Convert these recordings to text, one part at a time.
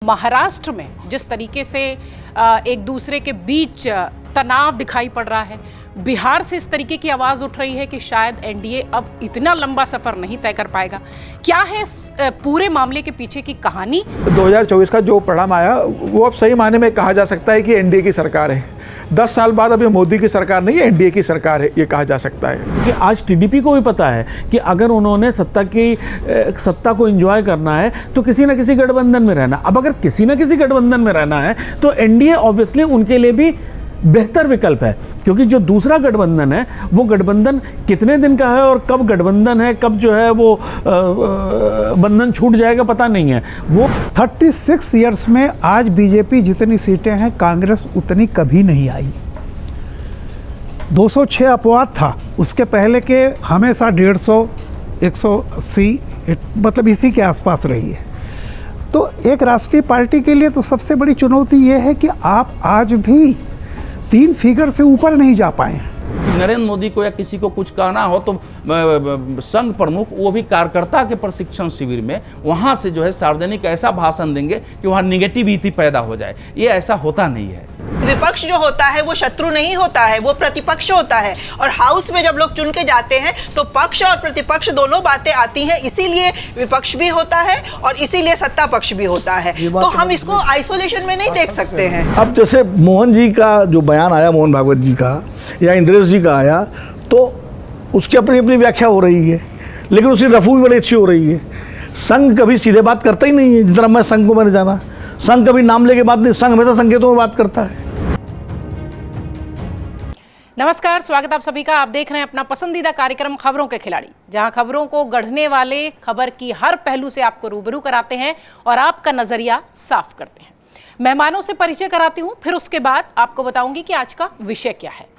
महाराष्ट्र में जिस तरीके से एक दूसरे के बीच तनाव दिखाई पड़ रहा है, बिहार से इस तरीके की आवाज़ उठ रही है कि शायद एनडीए अब इतना लंबा सफ़र नहीं तय कर पाएगा। क्या है इस पूरे मामले के पीछे की कहानी? 2024 का जो परिणाम आया वो अब सही मायने में कहा जा सकता है कि एनडीए की सरकार है। 10 साल बाद अब ये मोदी की सरकार नहीं है, एनडीए की सरकार है, ये कहा जा सकता है। कि आज टीडीपी को भी पता है कि अगर उन्होंने सत्ता को एंजॉय करना है तो किसी ना किसी गठबंधन में रहना। अब अगर किसी ना किसी गठबंधन में रहना है तो एनडीए ऑब्वियसली उनके लिए भी बेहतर विकल्प है, क्योंकि जो दूसरा गठबंधन है वो गठबंधन कितने दिन का है और कब गठबंधन है, कब जो है वो बंधन छूट जाएगा पता नहीं है। वो 36 ईयर्स में आज बीजेपी जितनी सीटें हैं कांग्रेस उतनी कभी नहीं आई। 206 अपवाद था, उसके पहले के हमेशा 150, 180 मतलब इसी के आसपास रही है। तो एक राष्ट्रीय पार्टी के लिए तो सबसे बड़ी चुनौती ये है कि आप आज भी 3 फिगर से ऊपर नहीं जा पाए हैं। नरेंद्र मोदी को या किसी को कुछ कहना हो तो संघ प्रमुख वो भी कार्यकर्ता के प्रशिक्षण शिविर में वहाँ से जो है सार्वजनिक ऐसा भाषण देंगे कि वहाँ निगेटिविटी पैदा हो जाए। ये ऐसा होता नहीं है। विपक्ष जो होता है वो शत्रु नहीं होता है, वो प्रतिपक्ष होता है। और हाउस में जब लोग चुन के जाते हैं तो पक्ष और प्रतिपक्ष दोनों बातें आती हैं, इसीलिए विपक्ष भी होता है और इसीलिए सत्ता पक्ष भी होता है। तो हम इसको आइसोलेशन में नहीं देख सकते हैं। अब जैसे मोहन जी का जो बयान आया, मोहन भागवत जी का या इंद्रेश जी का आया, तो उसकी अपनी अपनी व्याख्या हो रही है, लेकिन उसकी रफू भी बड़ी अच्छी हो रही है। संघ कभी सीधे बात करता ही नहीं है, जितना मैं संघ को मैंने जाना। संघ कभी नाम लेके बात नहीं, संघ हमेशा संकेतों में बात करता है। नमस्कार, स्वागत आप सभी का। आप देख रहे हैं अपना पसंदीदा कार्यक्रम खबरों के खिलाड़ी, जहां खबरों को गढ़ने वाले खबर की हर पहलू से आपको रूबरू कराते हैं और आपका नजरिया साफ करते हैं। मेहमानों से परिचय कराती हूं, फिर उसके बाद आपको बताऊंगी कि आज का विषय क्या है।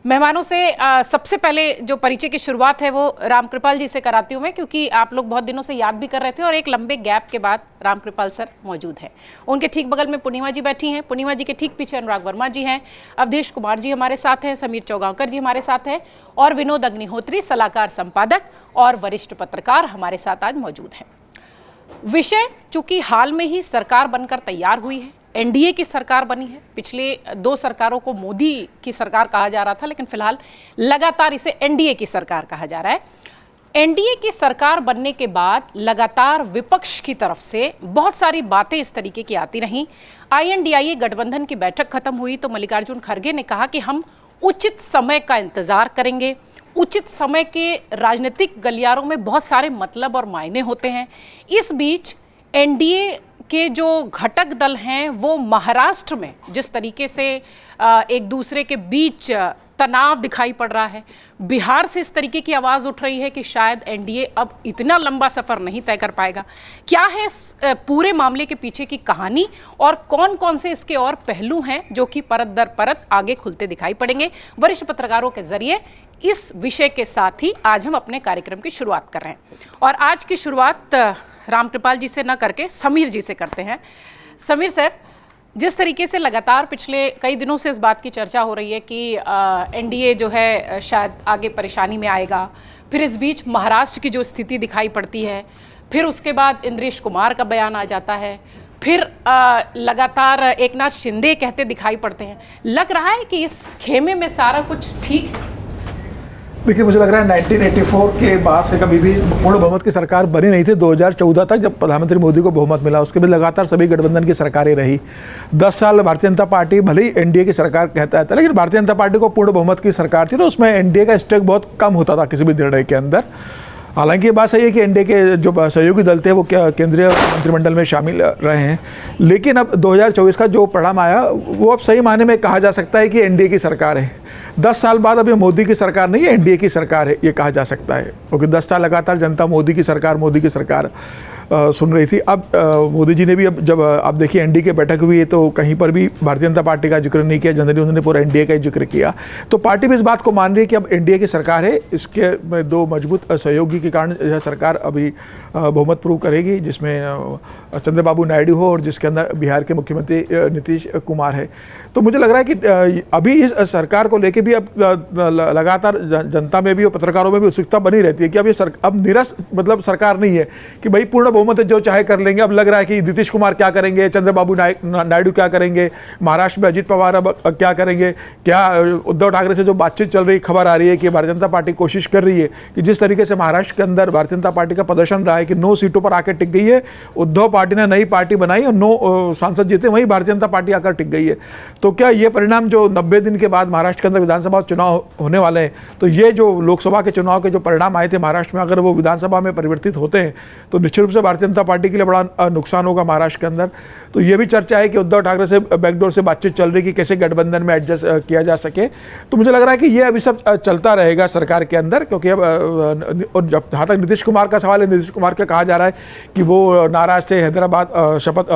मेहमानों से सबसे पहले जो परिचय की शुरुआत है वो रामकृपाल जी से कराती हूँ मैं, क्योंकि आप लोग बहुत दिनों से याद भी कर रहे थे और एक लंबे गैप के बाद रामकृपाल सर मौजूद हैं। उनके ठीक बगल में पूर्णिमा जी बैठी हैं, पूर्णिमा जी के ठीक पीछे अनुराग वर्मा जी हैं, अवधेश कुमार जी हमारे साथ हैं, समीर चौगांवकर जी हमारे साथ हैं और विनोद अग्निहोत्री सलाहकार संपादक और वरिष्ठ पत्रकार हमारे साथ आज मौजूद हैं। विषय चूंकि हाल में ही सरकार बनकर तैयार हुई है, एनडीए की सरकार बनी है। पिछले 2 सरकारों को मोदी की सरकार कहा जा रहा था, लेकिन फिलहाल लगातार इसे एनडीए की सरकार कहा जा रहा है। एनडीए की सरकार बनने के बाद लगातार विपक्ष की तरफ से बहुत सारी बातें इस तरीके की आती रहीं। आईएनडीआईए गठबंधन की बैठक खत्म हुई तो मल्लिकार्जुन खड़गे ने कहा कि हम उचित समय का इंतजार करेंगे। उचित समय के राजनीतिक गलियारों में बहुत सारे मतलब और मायने होते हैं। इस बीच एनडीए के जो घटक दल हैं वो महाराष्ट्र में जिस तरीके से एक दूसरे के बीच तनाव दिखाई पड़ रहा है, बिहार से इस तरीके की आवाज़ उठ रही है कि शायद एनडीए अब इतना लंबा सफ़र नहीं तय कर पाएगा। क्या है इस पूरे मामले के पीछे की कहानी और कौन कौन से इसके और पहलू हैं जो कि परत दर परत आगे खुलते दिखाई पड़ेंगे, वरिष्ठ पत्रकारों के जरिए इस विषय के साथ ही आज हम अपने कार्यक्रम की शुरुआत कर रहे हैं। और आज की शुरुआत रामकृपाल जी से न करके समीर जी से करते हैं। समीर सर, जिस तरीके से लगातार पिछले कई दिनों से इस बात की चर्चा हो रही है कि एनडीए जो है शायद आगे परेशानी में आएगा, फिर इस बीच महाराष्ट्र की जो स्थिति दिखाई पड़ती है, फिर उसके बाद इंद्रेश कुमार का बयान आ जाता है, फिर लगातार एकनाथ शिंदे कहते दिखाई पड़ते हैं। लग रहा है कि इस खेमे में सारा कुछ ठीक है। देखिए, मुझे लग रहा है 1984 के बाद से कभी भी पूर्ण बहुमत की सरकार बनी नहीं थी। 2014 तक जब प्रधानमंत्री मोदी को बहुमत मिला, उसके बाद लगातार सभी गठबंधन की सरकारें रही। 10 साल भारतीय जनता पार्टी भले ही एनडीए की सरकार कहता था, लेकिन भारतीय जनता पार्टी को पूर्ण बहुमत की सरकार थी, तो उसमें एनडीए का स्टेक बहुत कम होता था किसी भी निर्णय के अंदर। हालांकि ये बात सही है कि एनडीए के जो सहयोगी दल थे वो केंद्रीय मंत्रिमंडल में शामिल रहे हैं, लेकिन अब 2024 का जो परिणाम आया वो अब सही मायने में कहा जा सकता है कि एनडीए की सरकार है। 10 साल बाद अब ये मोदी की सरकार नहीं है, एनडीए की सरकार है, ये कहा जा सकता है, क्योंकि 10 साल लगातार जनता मोदी की सरकार सुन रही थी। अब मोदी जी ने भी, अब जब आप देखिए एनडीए की बैठक हुई है तो कहीं पर भी भारतीय जनता पार्टी का जिक्र नहीं किया, जनरली उन्होंने पूरा एनडीए का ही जिक्र किया। तो पार्टी भी इस बात को मान रही है कि अब एनडीए की सरकार है, इसके में 2 मजबूत सहयोगी के कारण यह सरकार अभी बहुमत प्रूव करेगी, जिसमें चंद्रबाबू नायडू हो और जिसके अंदर बिहार के मुख्यमंत्री नीतीश कुमार है। तो मुझे लग रहा है कि अभी इस सरकार को लेके भी अब लगातार जनता में भी और पत्रकारों में भी उत्सुकता बनी रहती है कि अब ये अब निरस मतलब सरकार नहीं है कि भाई पूर्ण बहुमत है, जो चाहे कर लेंगे। अब लग रहा है कि नीतीश कुमार क्या करेंगे, चंद्रबाबू नायडू क्या करेंगे, महाराष्ट्र में अजित पवार अब क्या करेंगे, क्या उद्धव ठाकरे से जो बातचीत चल रही, खबर आ रही है कि भारतीय जनता पार्टी कोशिश कर रही है कि जिस तरीके से महाराष्ट्र के अंदर भारतीय जनता पार्टी का प्रदर्शन रहा है कि 9 सीटों पर आकर टिक गई है, उद्धव पार्टी ने नई पार्टी बनाई और 9 सांसद जीते, वहीं भारतीय जनता पार्टी आकर टिक गई है। तो क्या ये परिणाम जो 90 दिन के बाद महाराष्ट्र के अंदर विधानसभा चुनाव होने वाले हैं, तो ये जो लोकसभा के चुनाव के जो परिणाम आए थे महाराष्ट्र में, अगर वो विधानसभा में परिवर्तित होते हैं तो निश्चित रूप से भारतीय जनता पार्टी के लिए बड़ा नुकसान होगा महाराष्ट्र के अंदर। तो ये भी चर्चा है कि उद्धव ठाकरे से बैकडोर से बातचीत चल रही कि कैसे गठबंधन में एडजस्ट किया जा सके। तो मुझे लग रहा है कि ये अभी सब चलता रहेगा सरकार के अंदर, क्योंकि अब और जहाँ तक नीतीश कुमार का सवाल है, नीतीश कुमार का कहा जा रहा है कि वो नाराज से हैदराबाद शपथ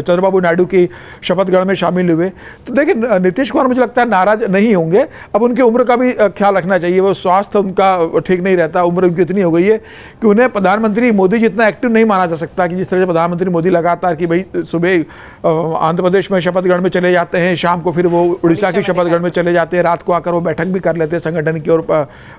चंद्रबाबू नायडू की शपथ ग्रहण में शामिल हुए। तो देखिए नीतीश कुमार मुझे लगता है नाराज नहीं होंगे। अब उनकी उम्र का भी ख्याल रखना चाहिए, वो स्वास्थ्य उनका ठीक नहीं रहता, उम्र उनकी इतनी हो गई है कि उन्हें प्रधानमंत्री मोदी जितना एक्टिव नहीं माना जा सकता कि जिस तरह से प्रधानमंत्री मोदी लगातार कि भाई सुबह आंध्र प्रदेश में शपथ ग्रहण में चले जाते हैं, शाम को फिर वो उड़ीसा की शपथ ग्रहण में चले जाते हैं, रात को आकर वो बैठक भी कर लेते हैं संगठन की और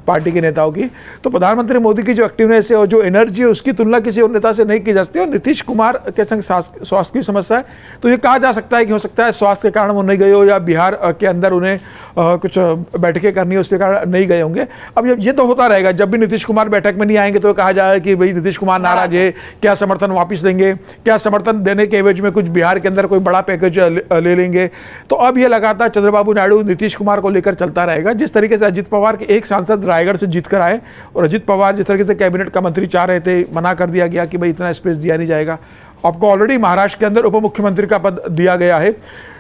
पार्टी के नेताओं की। तो प्रधानमंत्री मोदी की जो एक्टिवनेस है और जो एनर्जी है उसकी तुलना किसी और नेता से नहीं की जा सकती। और नीतीश कुमार के संग स्वास्थ्य की समस्या है, तो ये कहा जा सकता है कि हो सकता है स्वास्थ्य के कारण वो नहीं गए हो, या बिहार के अंदर उन्हें कुछ बैठकें करनी है उसके कारण नहीं गए होंगे। अब ये तो होता रहेगा, जब भी नीतीश कुमार बैठक में नहीं आएंगे तो कहा जाएगा कि भाई नीतीश कुमार नाराज है, क्या समर्थन वापस देंगे, क्या समर्थन देने के एवज में कुछ बिहार के अंदर कोई बड़ा पैकेज ले लेंगे। तो अब ये लगातार चंद्रबाबू नायडू नीतीश कुमार को लेकर चलता रहेगा। जिस तरीके से अजित पवार के एक सांसद रायगढ़ से जीत कर आए और अजित पवार जिस तरीके से कैबिनेट का मंत्री चाह रहे थे, मना कर दिया गया कि भाई इतना स्पेस दिया नहीं जाएगा, आपको ऑलरेडी महाराष्ट्र के अंदर उप मुख्यमंत्री का पद दिया गया है।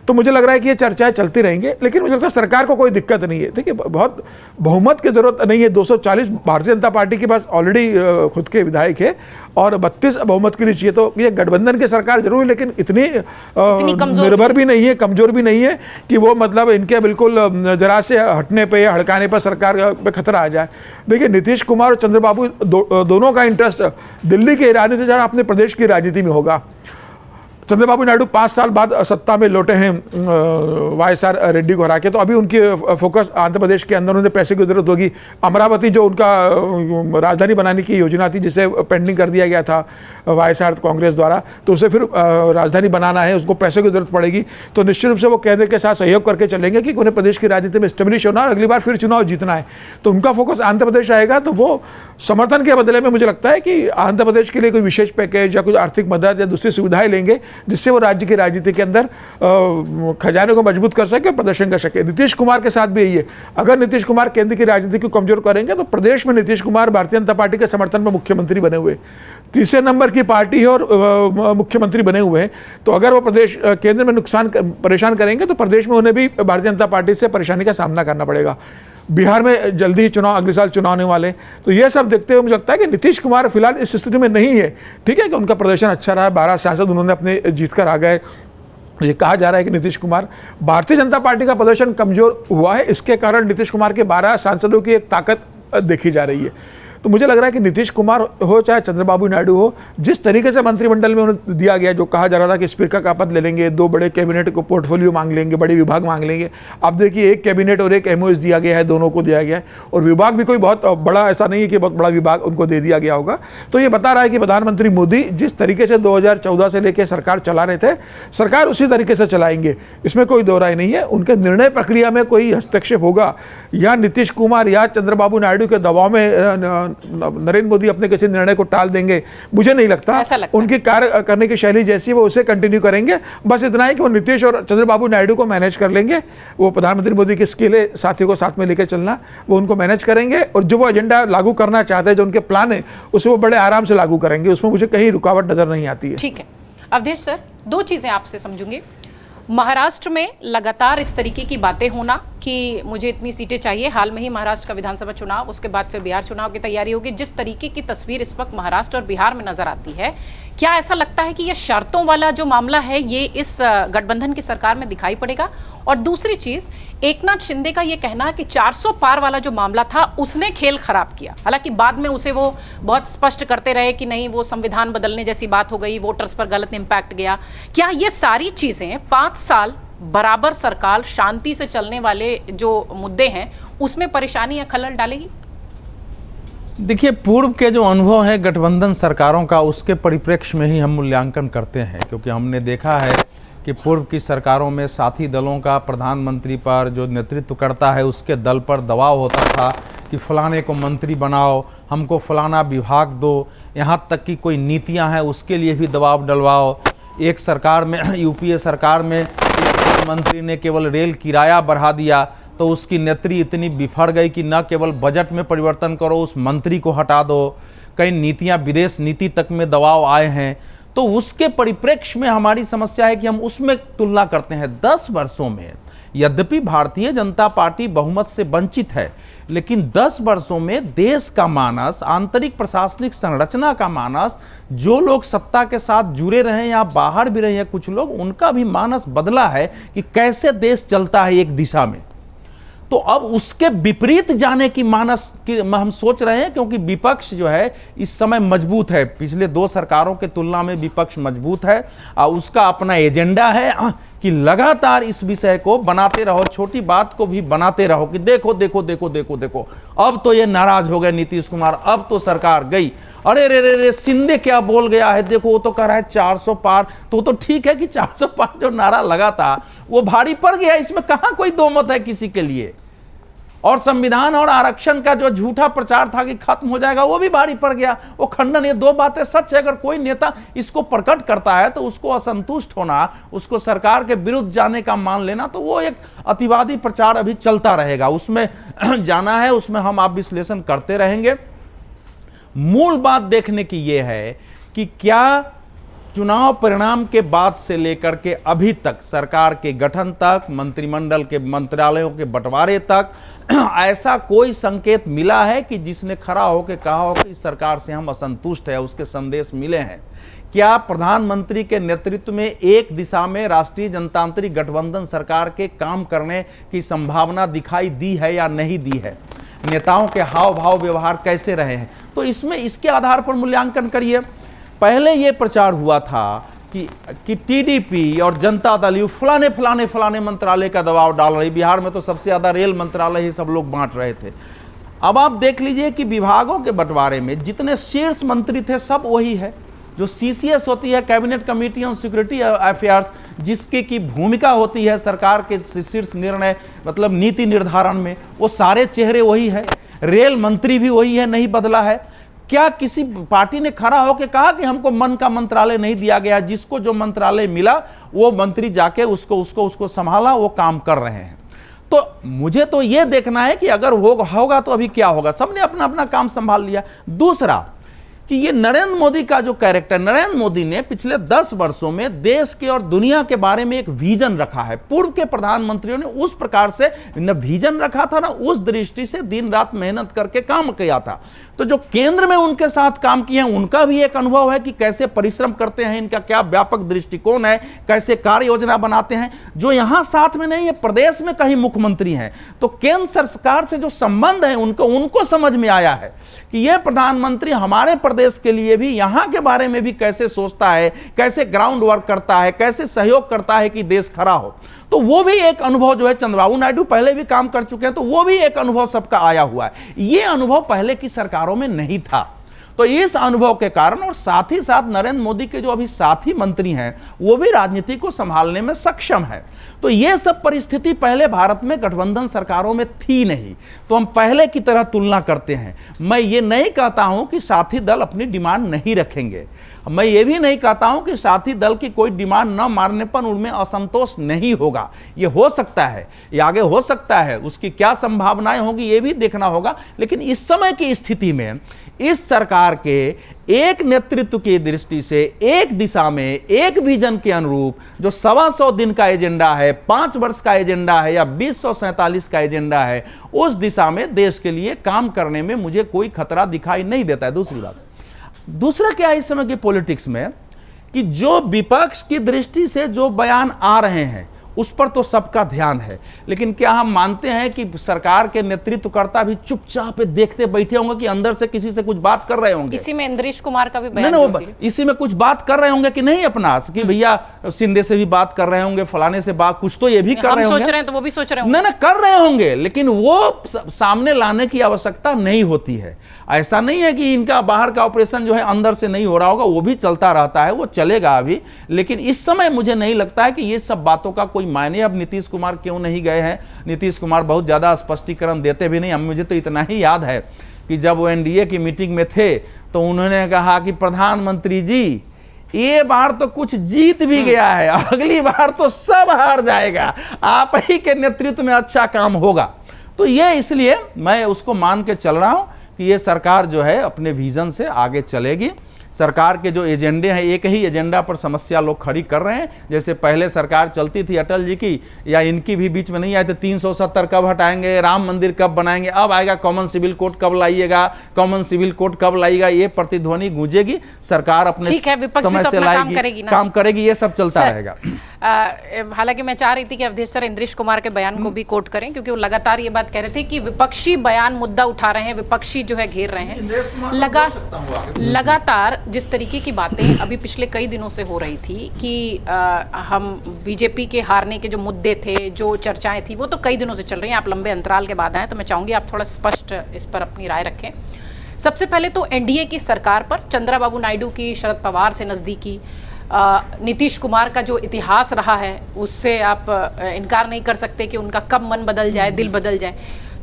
तो मुझे लग रहा है कि ये चर्चाएं चलती रहेंगी, लेकिन मुझे लगता है सरकार को कोई दिक्कत नहीं है। देखिए बहुत बहुमत की जरूरत नहीं है, 240 भारतीय जनता पार्टी के पास ऑलरेडी खुद के विधायक है और 32 बहुमत के लिए चाहिए। तो ये गठबंधन की सरकार जरूर है, लेकिन इतनी निर्भर भी नहीं है, कमजोर भी नहीं है कि वो मतलब इनके बिल्कुल जरा से हटने पे या हड़काने पर सरकार पे खतरा आ जाए। देखिए नीतीश कुमार और चंद्रबाबू दोनों का इंटरेस्ट दिल्ली की राजनीति से अपने प्रदेश की राजनीति में होगा। चंद्रबाबू नायडू 5 साल बाद सत्ता में लौटे हैं वाईएसआर रेड्डी को हरा के, तो अभी उनकी फोकस आंध्र प्रदेश के अंदर उन्हें पैसे की जरूरत होगी। अमरावती जो उनका राजधानी बनाने की योजना थी जिसे पेंडिंग कर दिया गया था वाईएसआर कांग्रेस द्वारा, तो उसे फिर राजधानी बनाना है, उसको पैसे की जरूरत पड़ेगी। तो निश्चित रूप से वो केंद्र के साथ सहयोग करके चलेंगे कि उन्हें प्रदेश की राजनीति में स्टेब्लिश होना और अगली बार फिर चुनाव जीतना है। तो उनका फोकस आंध्र प्रदेश आएगा। तो वो समर्थन के बदले में मुझे लगता है कि आंध्र प्रदेश के लिए कोई विशेष पैकेज या कुछ आर्थिक मदद या दूसरी सुविधाएं लेंगे जिससे वो राज्य की राजनीति के अंदर खजाने को मजबूत कर सके और प्रदर्शन कर सके। नीतीश कुमार के साथ भी यही है, अगर नीतीश कुमार केंद्र की राजनीति को कमजोर करेंगे तो प्रदेश में नीतीश कुमार भारतीय जनता पार्टी के समर्थन में मुख्यमंत्री बने हुए, तीसरे नंबर की पार्टी है और मुख्यमंत्री बने हुए हैं। तो अगर वो प्रदेश केंद्र में परेशान करेंगे तो प्रदेश में उन्हें भी भारतीय जनता पार्टी से परेशानी का सामना करना पड़ेगा। बिहार में जल्दी ही चुनाव, अगले साल चुनाव होने वाले, तो ये सब देखते हुए मुझे लगता है कि नीतीश कुमार फिलहाल इस स्थिति में नहीं है। ठीक है कि उनका प्रदर्शन अच्छा रहा, 12 सांसद उन्होंने अपने जीत कर आ गए। ये कहा जा रहा है कि नीतीश कुमार, भारतीय जनता पार्टी का प्रदर्शन कमजोर हुआ है, इसके कारण नीतीश कुमार के 12 सांसदों की एक ताकत देखी जा रही है। तो मुझे लग रहा है कि नीतीश कुमार हो चाहे चंद्रबाबू नायडू हो, जिस तरीके से मंत्रिमंडल में उन्हें दिया गया, जो कहा जा रहा था कि स्पीकर का पद ले लेंगे, 2 बड़े कैबिनेट को पोर्टफोलियो मांग लेंगे, बड़े विभाग मांग लेंगे। अब देखिए एक कैबिनेट और एक एमओएस दिया गया है, दोनों को दिया गया है, और विभाग भी कोई बहुत बड़ा ऐसा नहीं है कि बहुत बड़ा विभाग उनको दे दिया गया होगा। तो ये बता रहा है कि प्रधानमंत्री मोदी जिस तरीके से 2014 से लेकर सरकार चला रहे थे, सरकार उसी तरीके से चलाएंगे, इसमें कोई दो राय नहीं है। उनके निर्णय प्रक्रिया में कोई हस्तक्षेप होगा या नीतीश कुमार या चंद्रबाबू नायडू के दबाव में नरेंद्र मोदी अपने किसी निर्णय को टाल देंगे, मुझे नहीं लगता। उनकी कार्य करने की शैली जैसी वो उसे कंटिन्यू करेंगे। बस इतना है कि वो नीतीश और चंद्रबाबू नायडू को मैनेज कर लेंगे। वो प्रधानमंत्री मोदी की स्किल है साथियों को साथ में लेकर चलना, वो उनको मैनेज करेंगे और जो वो एजेंडा लागू करना चाहते हैं, जो उनके प्लान है, उसे वो बड़े आराम से लागू करेंगे। उसमें मुझे कहीं रुकावट नजर नहीं आती है। ठीक है अवधेश सर, 2 चीजें आपसे समझूंगी। महाराष्ट्र में लगातार इस तरीके की बातें होना कि मुझे इतनी सीटें चाहिए, हाल में ही महाराष्ट्र का विधानसभा चुनाव, उसके बाद फिर बिहार चुनाव की तैयारी होगी, जिस तरीके की तस्वीर इस वक्त महाराष्ट्र और बिहार में नजर आती है, क्या ऐसा लगता है कि ये शर्तों वाला जो मामला है ये इस गठबंधन की सरकार में दिखाई पड़ेगा? और दूसरी चीज, एकनाथ शिंदे का ये कहना है कि 400 पार वाला जो मामला था उसने खेल खराब किया, हालांकि बाद में उसे वो बहुत स्पष्ट करते रहे कि नहीं वो संविधान बदलने जैसी बात हो गई, वोटर्स पर गलत इंपैक्ट गया। क्या ये सारी चीजें 5 साल बराबर सरकार शांति से चलने वाले जो मुद्दे हैं उसमें परेशानी या खलल डालेगी? देखिए, पूर्व के जो अनुभव है गठबंधन सरकारों का, उसके परिप्रेक्ष्य में ही हम मूल्यांकन करते हैं, क्योंकि हमने देखा है कि पूर्व की सरकारों में साथी दलों का प्रधानमंत्री पर जो नेतृत्व करता है उसके दल पर दबाव होता था कि फलाने को मंत्री बनाओ, हमको फलाना विभाग दो, यहाँ तक कि कोई नीतियाँ हैं उसके लिए भी दबाव डलवाओ। एक सरकार में, यूपीए सरकार में, एक मंत्री ने केवल रेल किराया बढ़ा दिया तो उसकी नेत्री इतनी बिफर गई कि न केवल बजट में परिवर्तन करो, उस मंत्री को हटा दो। कई नीतियां, विदेश नीति तक में दबाव आए हैं। तो उसके परिप्रेक्ष्य में हमारी समस्या है कि हम उसमें तुलना करते हैं। 10 वर्षों में यद्यपि भारतीय जनता पार्टी बहुमत से वंचित है, लेकिन 10 वर्षों में देश का मानस, आंतरिक प्रशासनिक संरचना का मानस, जो लोग सत्ता के साथ जुड़े रहे या बाहर भी रहे हैं कुछ लोग, उनका भी मानस बदला है कि कैसे देश चलता है एक दिशा में। तो अब उसके विपरीत जाने की मानस की हम सोच रहे हैं, क्योंकि विपक्ष जो है इस समय मजबूत है। पिछले 2 सरकारों के तुलना में विपक्ष मजबूत है और उसका अपना एजेंडा है कि लगातार इस विषय को बनाते रहो, छोटी बात को भी बनाते रहो कि देखो देखो देखो देखो देखो, अब तो ये नाराज हो गए नीतीश कुमार, अब तो सरकार गई, अरे रे रे रे शिंदे क्या बोल गया है, देखो वो तो कह रहा है 400 पार। तो ठीक है कि 400 पार जो नारा लगा था वो भारी पड़ गया, इसमें कहां कोई दो मत है किसी के लिए। और संविधान और आरक्षण का जो झूठा प्रचार था कि खत्म हो जाएगा, वो भी भारी पड़ गया, वो खंडन। ये 2 बातें सच है। अगर कोई नेता इसको प्रकट करता है तो उसको असंतुष्ट होना, उसको सरकार के विरुद्ध जाने का मान लेना, तो वो एक अतिवादी प्रचार अभी चलता रहेगा, उसमें जाना है, उसमें हम आप विश्लेषण करते रहेंगे। मूल बात देखने की ये है कि क्या चुनाव परिणाम के बाद से लेकर के अभी तक, सरकार के गठन तक, मंत्रिमंडल के मंत्रालयों के बंटवारे तक, ऐसा कोई संकेत मिला है कि जिसने खड़ा होकर कहा हो कि इस सरकार से हम असंतुष्ट है, उसके संदेश मिले हैं? क्या प्रधानमंत्री के नेतृत्व में एक दिशा में राष्ट्रीय जनतांत्रिक गठबंधन सरकार के काम करने की संभावना दिखाई दी है या नहीं दी है? नेताओं के हाव भाव व्यवहार कैसे रहे हैं? तो इसमें इसके आधार पर मूल्यांकन करिए। पहले ये प्रचार हुआ था कि टीडीपी और जनता दल यू फलाने फलाने फलाने मंत्रालय का दबाव डाल रही। बिहार में तो सबसे ज़्यादा रेल मंत्रालय ही सब लोग बांट रहे थे। अब आप देख लीजिए कि विभागों के बंटवारे में जितने शीर्ष मंत्री थे सब वही है। जो सीसीएस होती है, cabinet committee on security affairs, जिसकी की भूमिका होती है सरकार के शीर्ष निर्णय मतलब नीति निर्धारण में, वो सारे चेहरे वही है। रेल मंत्री भी वही है, नहीं बदला है। क्या किसी पार्टी ने खड़ा होकर कहा कि हमको मन का मंत्रालय नहीं दिया गया? जिसको जो मंत्रालय मिला वो मंत्री जाके उसको संभाला, वो काम कर रहे हैं। तो मुझे तो ये देखना है कि अगर होगा तो अभी क्या होगा। सबने अपना अपना काम संभाल लिया। दूसरा कि ये नरेंद्र मोदी का जो कैरेक्टर, नरेंद्र मोदी ने पिछले 10 वर्षों में देश के और दुनिया के बारे में एक विजन रखा है। पूर्व के प्रधानमंत्रियों ने उस प्रकार से न विजन रखा था, ना उस दृष्टि से दिन रात मेहनत करके काम किया था। तो जो केंद्र में उनके साथ काम किए हैं उनका भी एक अनुभव है कि कैसे परिश्रम करते हैं, इनका क्या व्यापक दृष्टिकोण है, कैसे कार्य योजना बनाते हैं। जो यहाँ साथ में नहीं है, प्रदेश में कहीं मुख्यमंत्री हैं, तो केंद्र सरकार से जो संबंध है उनको समझ में आया है कि यह प्रधानमंत्री हमारे प्रदेश के लिए भी, यहाँ के बारे में भी कैसे सोचता है, कैसे ग्राउंड वर्क करता है, कैसे सहयोग करता है कि देश खड़ा हो। तो वो भी एक अनुभव जो है, चंद्रबाबू नायडू पहले भी काम कर चुके हैं, तो वो भी एक अनुभव सबका आया हुआ है। ये अनुभव पहले की सरकारों में नहीं था। तो इस अनुभव के कारण और साथ ही साथ नरेंद्र मोदी के जो अभी साथी मंत्री हैं वो भी राजनीति को संभालने में सक्षम है। तो ये सब परिस्थिति पहले भारत में गठबंधन सरकारों में थी नहीं। तो हम पहले की तरह तुलना करते हैं। मैं ये नहीं कहता हूं कि साथी दल अपनी डिमांड नहीं रखेंगे, मैं ये भी नहीं कहता हूं कि साथी दल की कोई डिमांड न मारने पर उनमें असंतोष नहीं होगा। ये हो सकता है, ये आगे हो सकता है, उसकी क्या संभावनाएं होंगी ये भी देखना होगा। लेकिन इस समय की स्थिति में इस सरकार के एक नेतृत्व की दृष्टि से, एक दिशा में, एक विजन के अनुरूप जो 125 दिन का एजेंडा है, 5 वर्ष का एजेंडा है या 2047 का एजेंडा है, उस दिशा में देश के लिए काम करने में मुझे कोई खतरा दिखाई नहीं देता है। दूसरा क्या है इस समय की पॉलिटिक्स में कि जो विपक्ष की दृष्टि से जो बयान आ रहे हैं उस पर तो सबका ध्यान है, लेकिन क्या हम मानते हैं कि सरकार के नेतृत्वकर्ता भी चुपचाप देखते बैठे होंगे कि अंदर से किसी से कुछ बात कर रहे होंगे? इसी में इंद्रेश कुमार का भी नहीं बयान ना, जोड़ दिया। इसी में कुछ बात कर रहे होंगे कि नहीं अपना, कि भैया शिंदे से भी बात कर रहे होंगे, फलाने से बात, कुछ तो ये भी कर हम रहे होंगे। सोच रहे हैं तो वो भी सोच रहे होंगे। नहीं ना, कर रहे होंगे, लेकिन वो सामने लाने की आवश्यकता नहीं होती है। ऐसा नहीं है कि इनका बाहर का ऑपरेशन जो है अंदर से नहीं हो रहा होगा, वो भी चलता रहता है, वो चलेगा अभी, लेकिन इस समय मुझे नहीं लगता है कि ये सब बातों का कोई मायने। अब नीतीश कुमार क्यों नहीं गए हैं? नीतीश कुमार बहुत ज्यादा स्पष्टीकरण देते भी नहीं। मुझे तो इतना ही याद है कि जब वो एनडीए की मीटिंग में थे तो उन्होंने कहा कि प्रधानमंत्री जी, ये बार तो कुछ जीत भी गया है, अगली बार तो सब हार जाएगा, आप ही के नेतृत्व में अच्छा काम होगा। तो ये इसलिए मैं उसको मान के चल रहा हूं कि ये सरकार जो है अपने विजन से आगे चलेगी। सरकार के जो एजेंडे हैं, एक ही एजेंडा पर समस्या लोग खड़ी कर रहे हैं। जैसे पहले सरकार चलती थी अटल जी की, या इनकी भी बीच में नहीं आए थे, 370 कब हटाएंगे, राम मंदिर कब बनाएंगे, अब आएगा कॉमन सिविल कोड कब लाइएगा, कॉमन सिविल कोड कब लाइएगा, ये प्रतिध्वनि गूंजेगी। सरकार अपने समय से लाएगी, काम करेगी, ये सब चलता रहेगा। हालांकि मैं चाह रही थी कि अवधेश सर इंद्रेश कुमार के बयान को भी कोट करें, क्योंकि वो लगातार ये बात कह रहे थे कि विपक्षी बयान मुद्दा उठा रहे हैं, विपक्षी जो है घेर रहे हैं। लगातार जिस तरीके की बातें अभी पिछले कई दिनों से हो रही थी कि हम बीजेपी के हारने के जो मुद्दे थे, जो चर्चाएं थी, वो तो कई दिनों से चल रही हैं। आप लंबे अंतराल के बाद आए, तो मैं चाहूंगी आप थोड़ा स्पष्ट इस पर अपनी राय रखें। सबसे पहले तो एनडीए की सरकार पर चंद्रबाबू नायडू की, शरद पवार से नज़दीकी, नीतीश कुमार का जो इतिहास रहा है उससे आप इनकार नहीं कर सकते कि उनका कब मन बदल जाए, दिल बदल जाए।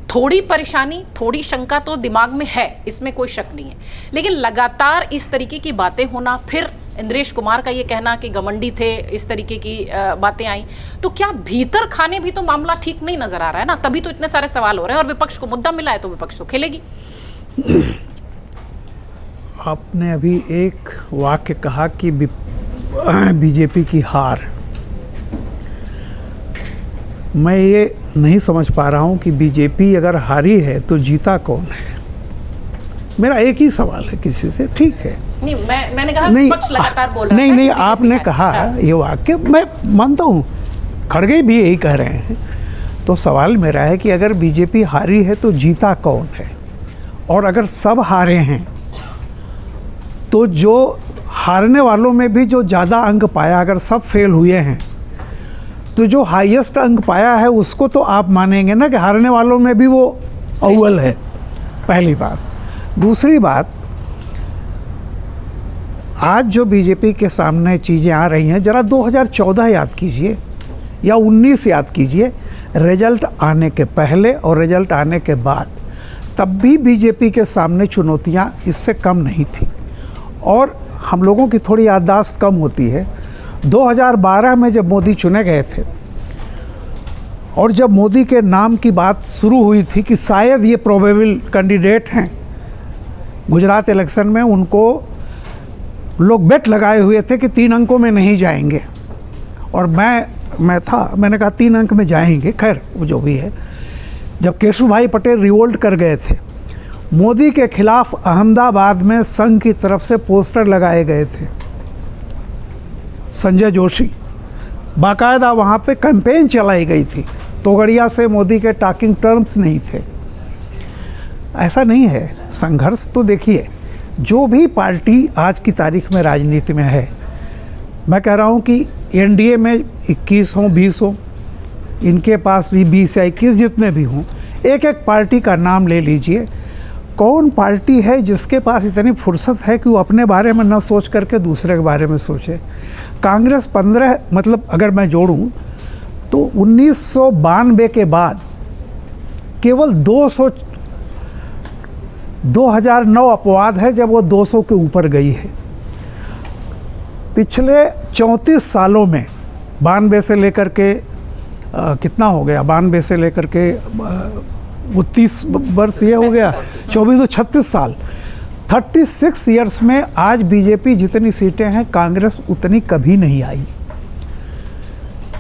थोड़ी परेशानी, थोड़ी शंका तो दिमाग में है, इसमें कोई शक नहीं है, लेकिन लगातार इस तरीके की बातें होना, फिर इंद्रेश कुमार का ये कहना कि घमंडी थे, इस तरीके की बातें आई, तो क्या भीतर खाने भी तो मामला ठीक नहीं नजर आ रहा है ना? तभी तो इतने सारे सवाल हो रहे हैं, और विपक्ष को मुद्दा मिला है तो विपक्ष तो खेलेगी। आपने अभी एक वाक्य कहा कि बीजेपी की हार, मैं ये नहीं समझ पा रहा हूँ कि बीजेपी अगर हारी है तो जीता कौन है। मेरा एक ही सवाल है किसी से, ठीक है, नहीं मैंने कहा विपक्ष लगातार बोल रहा नहीं, आपने कहा ये वाक्य मैं मानता हूँ, खड़गे भी यही कह रहे हैं। तो सवाल मेरा है कि अगर बीजेपी हारी है तो जीता कौन है, और अगर सब हारे हैं तो जो हारने वालों में भी जो ज़्यादा अंक पाया, अगर सब फेल हुए हैं तो जो हाईएस्ट अंक पाया है उसको तो आप मानेंगे ना कि हारने वालों में भी वो अव्वल है। पहली बात। दूसरी बात, आज जो बीजेपी के सामने चीज़ें आ रही हैं, ज़रा 2014 याद कीजिए या 19 याद कीजिए, रिजल्ट आने के पहले और रिजल्ट आने के बाद, तब भी बीजेपी के सामने चुनौतियां इससे कम नहीं थी। और हम लोगों की थोड़ी याददाश्त कम होती है। 2012 में जब मोदी चुने गए थे और जब मोदी के नाम की बात शुरू हुई थी कि शायद ये प्रोबेबल कैंडिडेट हैं, गुजरात इलेक्शन में उनको लोग बेट लगाए हुए थे कि 3 अंकों में नहीं जाएंगे, और मैंने कहा 3 अंक में जाएंगे। खैर वो जो भी है, जब केशुभाई पटेल रिवोल्ट कर गए थे, मोदी के खिलाफ अहमदाबाद में संघ की तरफ से पोस्टर लगाए गए थे। संजय जोशी, बाकायदा वहाँ पे कैंपेन चलाई गई थी। तोगड़िया से मोदी के टॉकिंग टर्म्स नहीं थे। ऐसा नहीं है, संघर्ष तो देखिए, जो भी पार्टी आज की तारीख में राजनीति में है, मैं कह रहा हूँ कि एनडीए में 21 हों 20 हों, इनके पास भी 20 या 21 जितने भी हों, एक एक पार्टी का नाम ले लीजिए। कौन पार्टी है जिसके पास इतनी फुर्सत है कि वो अपने बारे में न सोच करके दूसरे के बारे में सोचे? कांग्रेस 15, मतलब अगर मैं जोड़ूं तो 1992 के बाद केवल 2009 अपवाद है जब वो 200 के ऊपर गई है। पिछले 34 सालों में 92 से लेकर के कितना हो गया, 92 से लेकर के 30 वर्ष ये हो गया, 24 तो 36 साल, 36 ईयर्स में आज बीजेपी जितनी सीटें हैं, कांग्रेस उतनी कभी नहीं आई।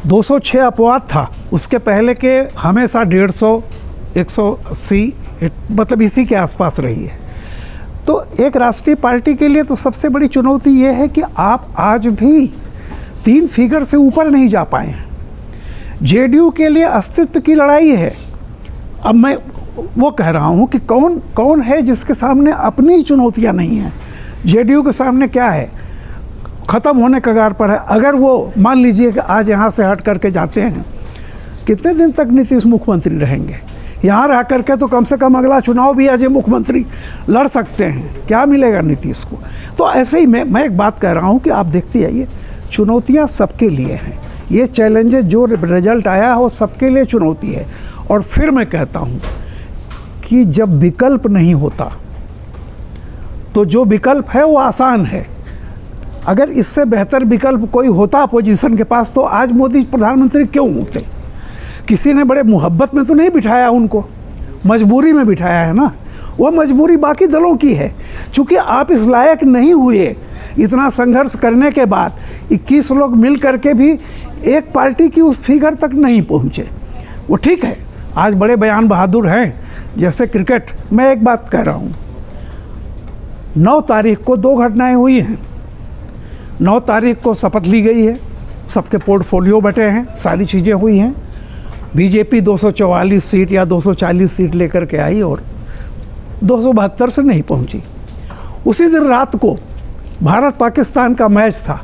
206 अपवाद था, उसके पहले के हमेशा 150, 180, मतलब इसी के आसपास रही है। तो एक राष्ट्रीय पार्टी के लिए तो सबसे बड़ी चुनौती ये है कि आप आज भी 3 फिगर से ऊपर नहीं जा पाए हैं। जेडीयू के लिए अस्तित्व की लड़ाई है। अब मैं वो कह रहा हूँ कि कौन कौन है जिसके सामने अपनी चुनौतियाँ नहीं हैं। जेडीयू के सामने क्या है, ख़त्म होने कगार पर है। अगर वो मान लीजिए कि आज यहाँ से हट करके जाते हैं, कितने दिन तक नीतीश मुख्यमंत्री रहेंगे? यहाँ रह करके तो कम से कम अगला चुनाव भी अजय मुख्यमंत्री लड़ सकते हैं, क्या मिलेगा नीतीश को? तो ऐसे ही मैं एक बात कह रहा हूँ कि आप देखते जाइए, चुनौतियाँ सबके लिए हैं। ये चैलेंजेस जो रिजल्ट आया है वो सबके लिए चुनौती है। और फिर मैं कहता हूँ कि जब विकल्प नहीं होता तो जो विकल्प है वो आसान है। अगर इससे बेहतर विकल्प कोई होता अपोजिशन के पास तो आज मोदी प्रधानमंत्री क्यों होते? किसी ने बड़े मोहब्बत में तो नहीं बिठाया उनको, मजबूरी में बिठाया है ना। वो मजबूरी बाकी दलों की है। चूँकि आप इस लायक नहीं हुए, इतना संघर्ष करने के बाद 21 लोग मिल करके भी एक पार्टी की उस फिगर तक नहीं पहुँचे। वो ठीक है, आज बड़े बयान बहादुर हैं, जैसे क्रिकेट। मैं एक बात कह रहा हूँ, 9 तारीख को 2 घटनाएं हुई हैं। 9 तारीख को शपथ ली गई है, सबके पोर्टफोलियो बटे हैं, सारी चीज़ें हुई हैं। बीजेपी 244 सीट या 240 सीट लेकर के आई और 272 से नहीं पहुंची। उसी दिन रात को भारत पाकिस्तान का मैच था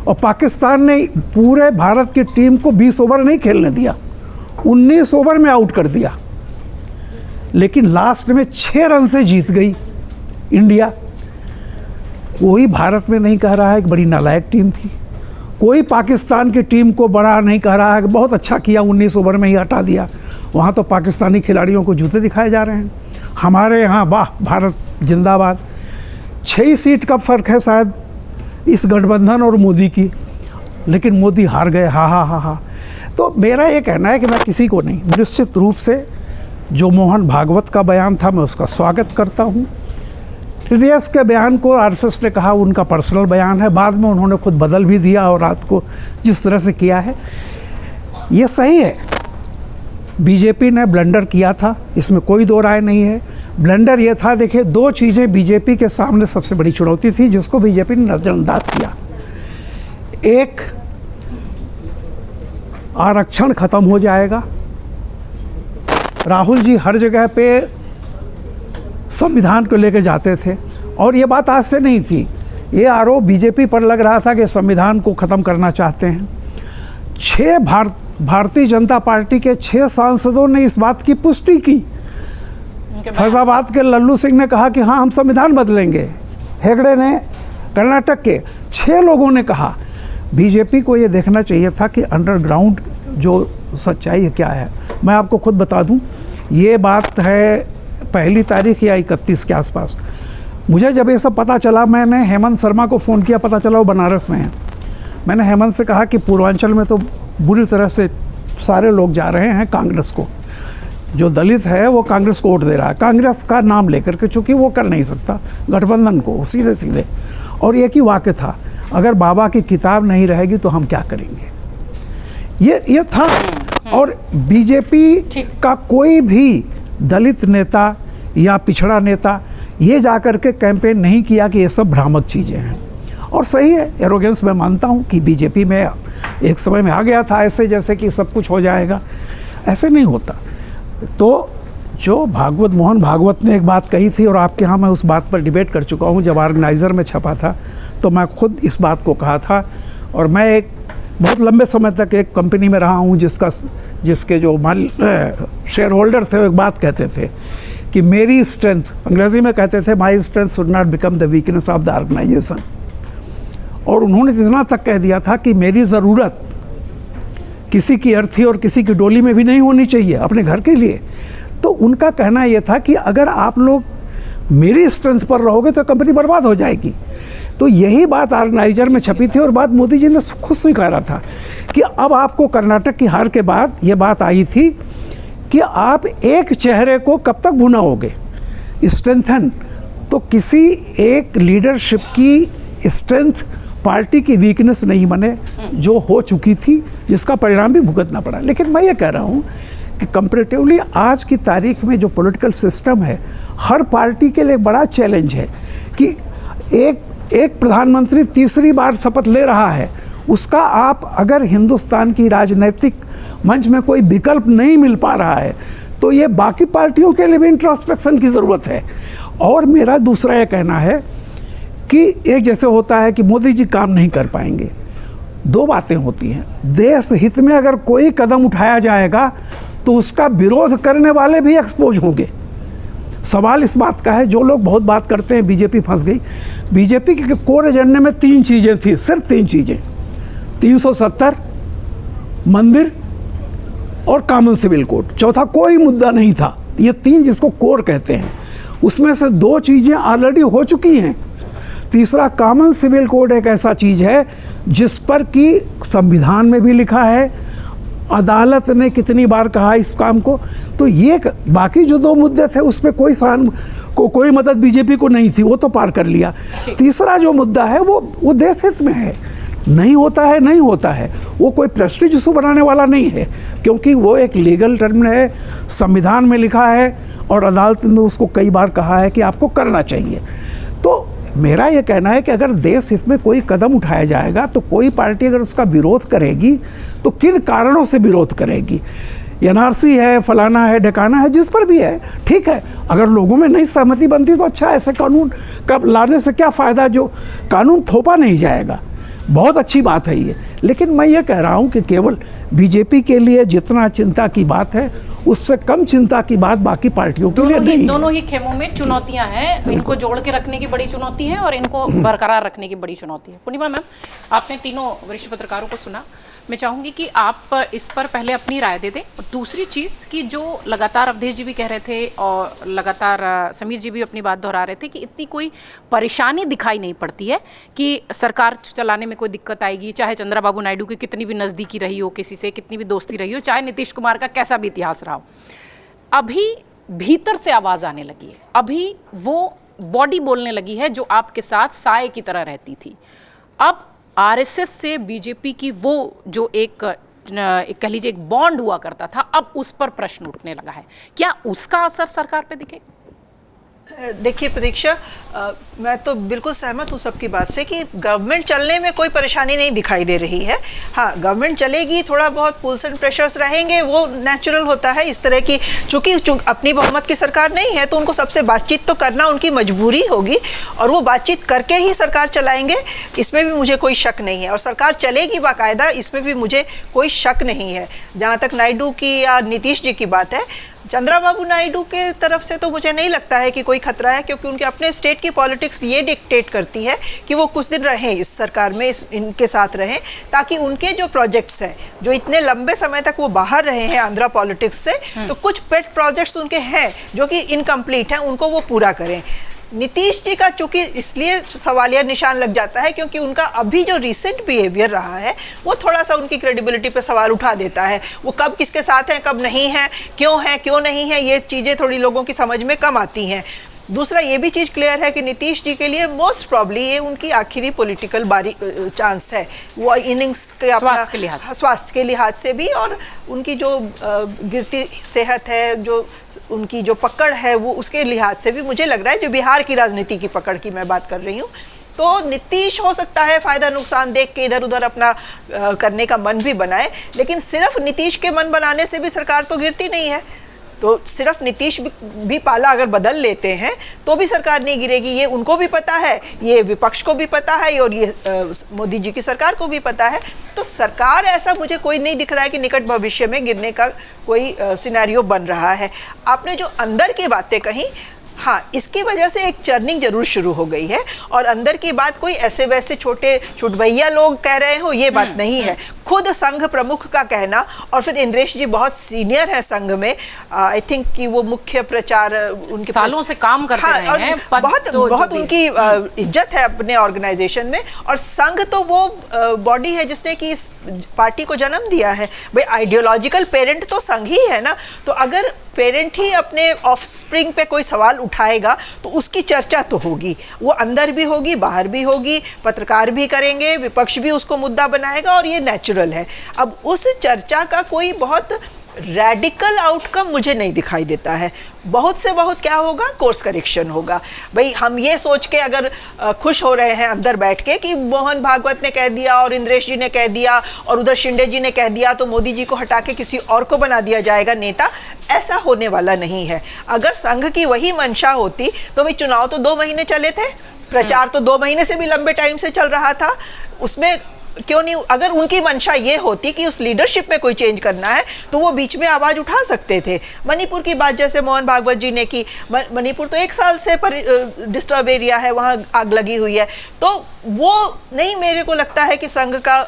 और पाकिस्तान ने पूरे भारत की टीम को 20 ओवर नहीं खेलने दिया, 19 ओवर में आउट कर दिया। लेकिन लास्ट में 6 रन से जीत गई इंडिया। कोई भारत में नहीं कह रहा है कि बड़ी नालायक टीम थी, कोई पाकिस्तान की टीम को बड़ा नहीं कह रहा है कि बहुत अच्छा किया 19 ओवर में ही हटा दिया। वहाँ तो पाकिस्तानी खिलाड़ियों को जूते दिखाए जा रहे हैं। हमारे यहाँ वाह भारत जिंदाबाद। 6 सीट का फ़र्क है शायद इस गठबंधन और मोदी की, लेकिन मोदी हार गए। हा हा हा हा। तो मेरा ये कहना है कि मैं किसी को नहीं, निश्चित रूप से जो मोहन भागवत का बयान था मैं उसका स्वागत करता हूँ। हृदय के बयान को आरएसएस ने कहा उनका पर्सनल बयान है, बाद में उन्होंने खुद बदल भी दिया और रात को जिस तरह से किया है ये सही है। बीजेपी ने ब्लंडर किया था, इसमें कोई दो राय नहीं है। ब्लंडर ये था, देखिए 2 चीज़ें बीजेपी के सामने सबसे बड़ी चुनौती थी जिसको बीजेपी ने नज़रअंदाज किया। एक, आरक्षण खत्म हो जाएगा। राहुल जी हर जगह पे संविधान को लेकर जाते थे और ये बात आज से नहीं थी, ये आरोप बीजेपी पर लग रहा था कि संविधान को ख़त्म करना चाहते हैं। 6 भारतीय जनता पार्टी के 6 सांसदों ने इस बात की पुष्टि की। फैजाबाद के लल्लू सिंह ने कहा कि हाँ हम संविधान बदलेंगे। हेगड़े ने, कर्नाटक के 6 लोगों ने कहा। बीजेपी को ये देखना चाहिए था कि अंडरग्राउंड जो सच्चाई है क्या है। मैं आपको खुद बता दूं, ये बात है 1 तारीख या 31 के आसपास। मुझे जब ये सब पता चला, मैंने हेमंत शर्मा को फ़ोन किया, पता चला वो बनारस में है। मैंने हेमंत से कहा कि पूर्वांचल में तो बुरी तरह से सारे लोग जा रहे हैं कांग्रेस को, जो दलित है वो कांग्रेस को वोट दे रहा है, कांग्रेस का नाम लेकर के, चूँकि वो कर नहीं सकता गठबंधन को सीधे सीधे। और एक ही वाक्य था, अगर बाबा की किताब नहीं रहेगी तो हम क्या करेंगे, ये था। और बीजेपी का कोई भी दलित नेता या पिछड़ा नेता ये जाकर के कैंपेन नहीं किया कि ये सब भ्रामक चीज़ें हैं। और सही है, एरोगेंस मैं मानता हूँ कि बीजेपी में एक समय में आ गया था ऐसे जैसे कि सब कुछ हो जाएगा, ऐसे नहीं होता। तो जो मोहन भागवत ने एक बात कही थी और आपके यहाँ मैं उस बात पर डिबेट कर चुका हूँ, जब ऑर्गेनाइज़र में छपा था तो मैं खुद इस बात को कहा था। और मैं एक बहुत लंबे समय तक एक कंपनी में रहा हूँ जिसके जो शेयर होल्डर थे वो एक बात कहते थे कि मेरी स्ट्रेंथ, अंग्रेजी में कहते थे my strength should not become the weakness of the organisation. और उन्होंने इतना तक कह दिया था कि मेरी ज़रूरत किसी की अर्थी और किसी की डोली में भी नहीं होनी चाहिए अपने घर के लिए। तो उनका कहना यह था कि अगर आप लोग मेरी स्ट्रेंथ पर रहोगे तो कंपनी बर्बाद हो जाएगी। तो यही बात ऑर्गेनाइजर में छपी थी और बात मोदी जी ने खुद स्वीकारा था कि अब आपको कर्नाटक की हार के बाद ये बात आई थी कि आप एक चेहरे को कब तक भुनाओगे, स्ट्रेंथन। तो किसी एक लीडरशिप की स्ट्रेंथ पार्टी की वीकनेस नहीं बने, जो हो चुकी थी, जिसका परिणाम भी भुगतना पड़ा। लेकिन मैं ये कह रहा हूँ कि कंपैरेटिवली आज की तारीख में जो पॉलिटिकल सिस्टम है, हर पार्टी के लिए बड़ा चैलेंज है कि एक प्रधानमंत्री तीसरी बार शपथ ले रहा है उसका आप अगर हिंदुस्तान की राजनीतिक मंच में कोई विकल्प नहीं मिल पा रहा है तो ये बाकी पार्टियों के लिए भी इंट्रोस्पेक्शन की ज़रूरत है। और मेरा दूसरा ये कहना है कि एक जैसे होता है कि मोदी जी काम नहीं कर पाएंगे, दो बातें होती हैं। देश हित में अगर कोई कदम उठाया जाएगा तो उसका विरोध करने वाले भी एक्सपोज होंगे। सवाल इस बात का है, जो लोग बहुत बात करते हैं बीजेपी फंस गई, बीजेपी के कोर एजेंडे में 3 चीज़ें थी, सिर्फ 3 चीज़ें, 370, मंदिर और कॉमन सिविल कोड, चौथा कोई मुद्दा नहीं था। ये 3 जिसको कोर कहते हैं, उसमें से 2 चीज़ें ऑलरेडी हो चुकी हैं। तीसरा कॉमन सिविल कोड एक ऐसा चीज़ है जिस पर कि संविधान में भी लिखा है, अदालत ने कितनी बार कहा इस काम को। तो ये बाकी जो 2 मुद्दे थे उस पर कोई मदद बीजेपी को नहीं थी, वो तो पार कर लिया। तीसरा जो मुद्दा है वो देश हित में है, नहीं होता है नहीं होता है, वो कोई प्रेस्टीज इशू बनाने वाला नहीं है, क्योंकि वो एक लीगल टर्म है, संविधान में लिखा है और अदालत ने उसको कई बार कहा है कि आपको करना चाहिए। तो मेरा ये कहना है कि अगर देश हित में कोई कदम उठाया जाएगा तो कोई पार्टी अगर उसका विरोध करेगी तो किन कारणों से विरोध करेगी। एनआरसी है, फलाना है, ढकाना है, जिस पर भी है, ठीक है। अगर लोगों में नहीं सहमति बनती तो अच्छा, ऐसे कानून कब लाने से क्या फ़ायदा, जो कानून थोपा नहीं जाएगा, बहुत अच्छी बात है ये। लेकिन मैं ये कह रहा हूँ कि केवल बीजेपी के लिए जितना चिंता की बात है उससे कम चिंता की बात बाकी पार्टियों के लिए नहीं है। दोनों ही खेमों में चुनौतियां हैं, इनको जोड़ के रखने की बड़ी चुनौती है और इनको बरकरार रखने की बड़ी चुनौती है। पूर्णिमा मैम, आपने तीनों वरिष्ठ पत्रकारों को सुना, मैं चाहूंगी कि आप इस पर पहले अपनी राय दे दें। और दूसरी चीज़ कि जो लगातार अवधेश जी भी कह रहे थे और लगातार समीर जी भी अपनी बात दोहरा रहे थे कि इतनी कोई परेशानी दिखाई नहीं पड़ती है कि सरकार चलाने में कोई दिक्कत आएगी, चाहे चंद्रबाबू नायडू की कितनी भी नज़दीकी रही हो, किसी से कितनी भी दोस्ती रही हो, चाहे नीतीश कुमार का कैसा भी इतिहास रहा हो। अभी भीतर से आवाज़ आने लगी है, अभी वो बॉडी बोलने लगी है जो आपके साथ साए की तरह रहती थी। अब आरएसएस से बीजेपी की वो जो एक कह लीजिए एक बॉन्ड हुआ करता था, अब उस पर प्रश्न उठने लगा है। क्या उसका असर सरकार पे दिखेगा? देखिए प्रतीक्षा, मैं तो बिल्कुल सहमत हूँ सबकी बात से कि गवर्नमेंट चलने में कोई परेशानी नहीं दिखाई दे रही है। हाँ, गवर्नमेंट चलेगी, थोड़ा बहुत पुल्स एंड प्रेशर्स रहेंगे, वो नेचुरल होता है इस तरह की। चूँकि अपनी बहुमत की सरकार नहीं है तो उनको सबसे बातचीत तो करना उनकी मजबूरी होगी और वो बातचीत करके ही सरकार चलाएंगे, इसमें भी मुझे कोई शक नहीं है। और सरकार चलेगी बाकायदा, इसमें भी मुझे कोई शक नहीं है। जहाँ तक नायडू की या नीतीश जी की बात है, चंद्रबाबू नायडू के तरफ से तो मुझे नहीं लगता है कि कोई खतरा है, क्योंकि उनके अपने स्टेट की पॉलिटिक्स ये डिक्टेट करती है कि वो कुछ दिन रहें इस सरकार में, इनके साथ रहें, ताकि उनके जो प्रोजेक्ट्स हैं, जो इतने लंबे समय तक वो बाहर रहे हैं आंध्रा पॉलिटिक्स से, तो कुछ पेट प्रोजेक्ट्स उनके हैं जो कि इनकम्प्लीट हैं, उनको वो पूरा करें। नीतीश जी का चूंकि इसलिए सवालिया निशान लग जाता है क्योंकि उनका अभी जो रिसेंट बिहेवियर रहा है वो थोड़ा सा उनकी क्रेडिबिलिटी पे सवाल उठा देता है। वो कब किसके साथ हैं, कब नहीं हैं, क्यों नहीं है, ये चीज़ें थोड़ी लोगों की समझ में कम आती हैं। दूसरा ये भी चीज़ क्लियर है कि नीतीश जी के लिए मोस्ट प्रॉब्ली ये उनकी आखिरी पॉलिटिकल चांस है। वो इनिंग्स के अपना स्वास्थ्य के लिहाज से भी, और उनकी जो गिरती सेहत है, जो उनकी जो पकड़ है, वो उसके लिहाज से भी मुझे लग रहा है, जो बिहार की राजनीति की पकड़ की मैं बात कर रही हूँ, तो नीतीश हो सकता है फ़ायदा नुकसान देख के इधर उधर अपना करने का मन भी बनाए, लेकिन सिर्फ नीतीश के मन बनाने से भी सरकार तो गिरती नहीं है। तो सिर्फ नीतीश भी पाला अगर बदल लेते हैं तो भी सरकार नहीं गिरेगी, ये उनको भी पता है, ये विपक्ष को भी पता है और ये मोदी जी की सरकार को भी पता है। तो सरकार ऐसा मुझे कोई नहीं दिख रहा है कि निकट भविष्य में गिरने का कोई सिनेरियो बन रहा है। आपने जो अंदर की बातें कही, हाँ, इसकी वजह से एक चर्निंग जरूर शुरू हो गई है, और अंदर की बात कोई ऐसे वैसे छोटे छुटभैया लोग कह रहे हो ये बात नहीं है। खुद संघ प्रमुख का कहना, और फिर इंद्रेश जी बहुत सीनियर है संघ में, आई थिंक कि वो मुख्य प्रचार उनके सालों से काम करते रहे हैं, बहुत उनकी इज्जत है अपने ऑर्गेनाइजेशन में, और संघ तो वो बॉडी है जिसने कि इस पार्टी को जन्म दिया है। भाई आइडियोलॉजिकल पेरेंट तो संघ ही है ना, तो अगर पेरेंट ही अपने ऑफस्प्रिंग पे कोई सवाल उठाएगा तो उसकी चर्चा तो होगी, वो अंदर भी होगी, बाहर भी होगी, पत्रकार भी करेंगे, विपक्ष भी उसको मुद्दा बनाएगा, और ये नेचुरल है। अब उस चर्चा का कोई बहुत रैडिकल आउटकम मुझे नहीं दिखाई देता है। बहुत से बहुत क्या होगा, कोर्स करेक्शन होगा। भाई हम ये सोच के अगर खुश हो रहे हैं अंदर बैठ के कि मोहन भागवत ने कह दिया और इंद्रेश जी ने कह दिया और उधर शिंदे जी ने कह दिया तो मोदी जी को हटा के किसी और को बना दिया जाएगा नेता, ऐसा होने वाला नहीं है। अगर संघ की वही मंशा होती तो भाई चुनाव तो 2 महीने चले थे, प्रचार तो 2 महीने से भी लंबे टाइम से चल रहा था, उसमें क्यों नहीं, अगर उनकी मंशा ये होती कि उस लीडरशिप में कोई चेंज करना है तो वो बीच में आवाज़ उठा सकते थे। मणिपुर की बात जैसे मोहन भागवत जी ने की, मणिपुर तो 1 साल से डिस्टर्ब एरिया है, वहाँ आग लगी हुई है, तो वो नहीं, मेरे को लगता है कि संघ का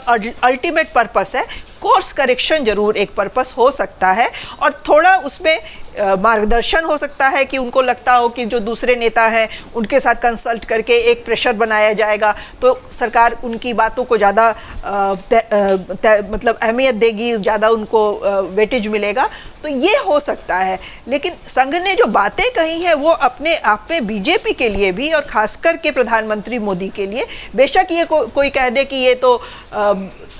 अल्टीमेट पर्पस है। कोर्स करेक्शन जरूर एक पर्पस हो सकता है और थोड़ा उसमें मार्गदर्शन हो सकता है कि उनको लगता हो कि जो दूसरे नेता हैं उनके साथ कंसल्ट करके एक प्रेशर बनाया जाएगा तो सरकार उनकी बातों को ज़्यादा मतलब अहमियत देगी, ज़्यादा उनको वेटेज मिलेगा, तो ये हो सकता है। लेकिन संघ ने जो बातें कही हैं वो अपने आप में बीजेपी के लिए भी और खास करके प्रधानमंत्री मोदी के लिए, बेशक ये कोई कह दे कि ये तो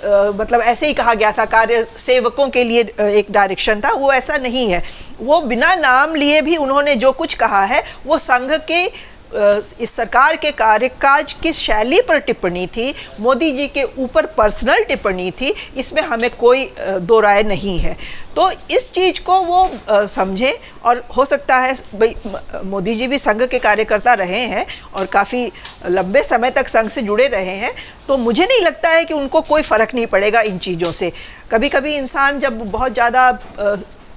मतलब ऐसे ही कहा गया था, कार्य सेवकों के लिए एक डायरेक्शन था, वो ऐसा नहीं है। वो बिना नाम लिए भी उन्होंने जो कुछ कहा है वो संघ के इस सरकार के कार्यकाज की शैली पर टिप्पणी थी, मोदी जी के ऊपर पर्सनल टिप्पणी थी, इसमें हमें कोई दो राय नहीं है। तो इस चीज़ को वो समझें और हो सकता है भाई मोदी जी भी संघ के कार्यकर्ता रहे हैं और काफ़ी लंबे समय तक संघ से जुड़े रहे हैं, तो मुझे नहीं लगता है कि उनको कोई फ़र्क नहीं पड़ेगा इन चीज़ों से। कभी कभी इंसान जब बहुत ज़्यादा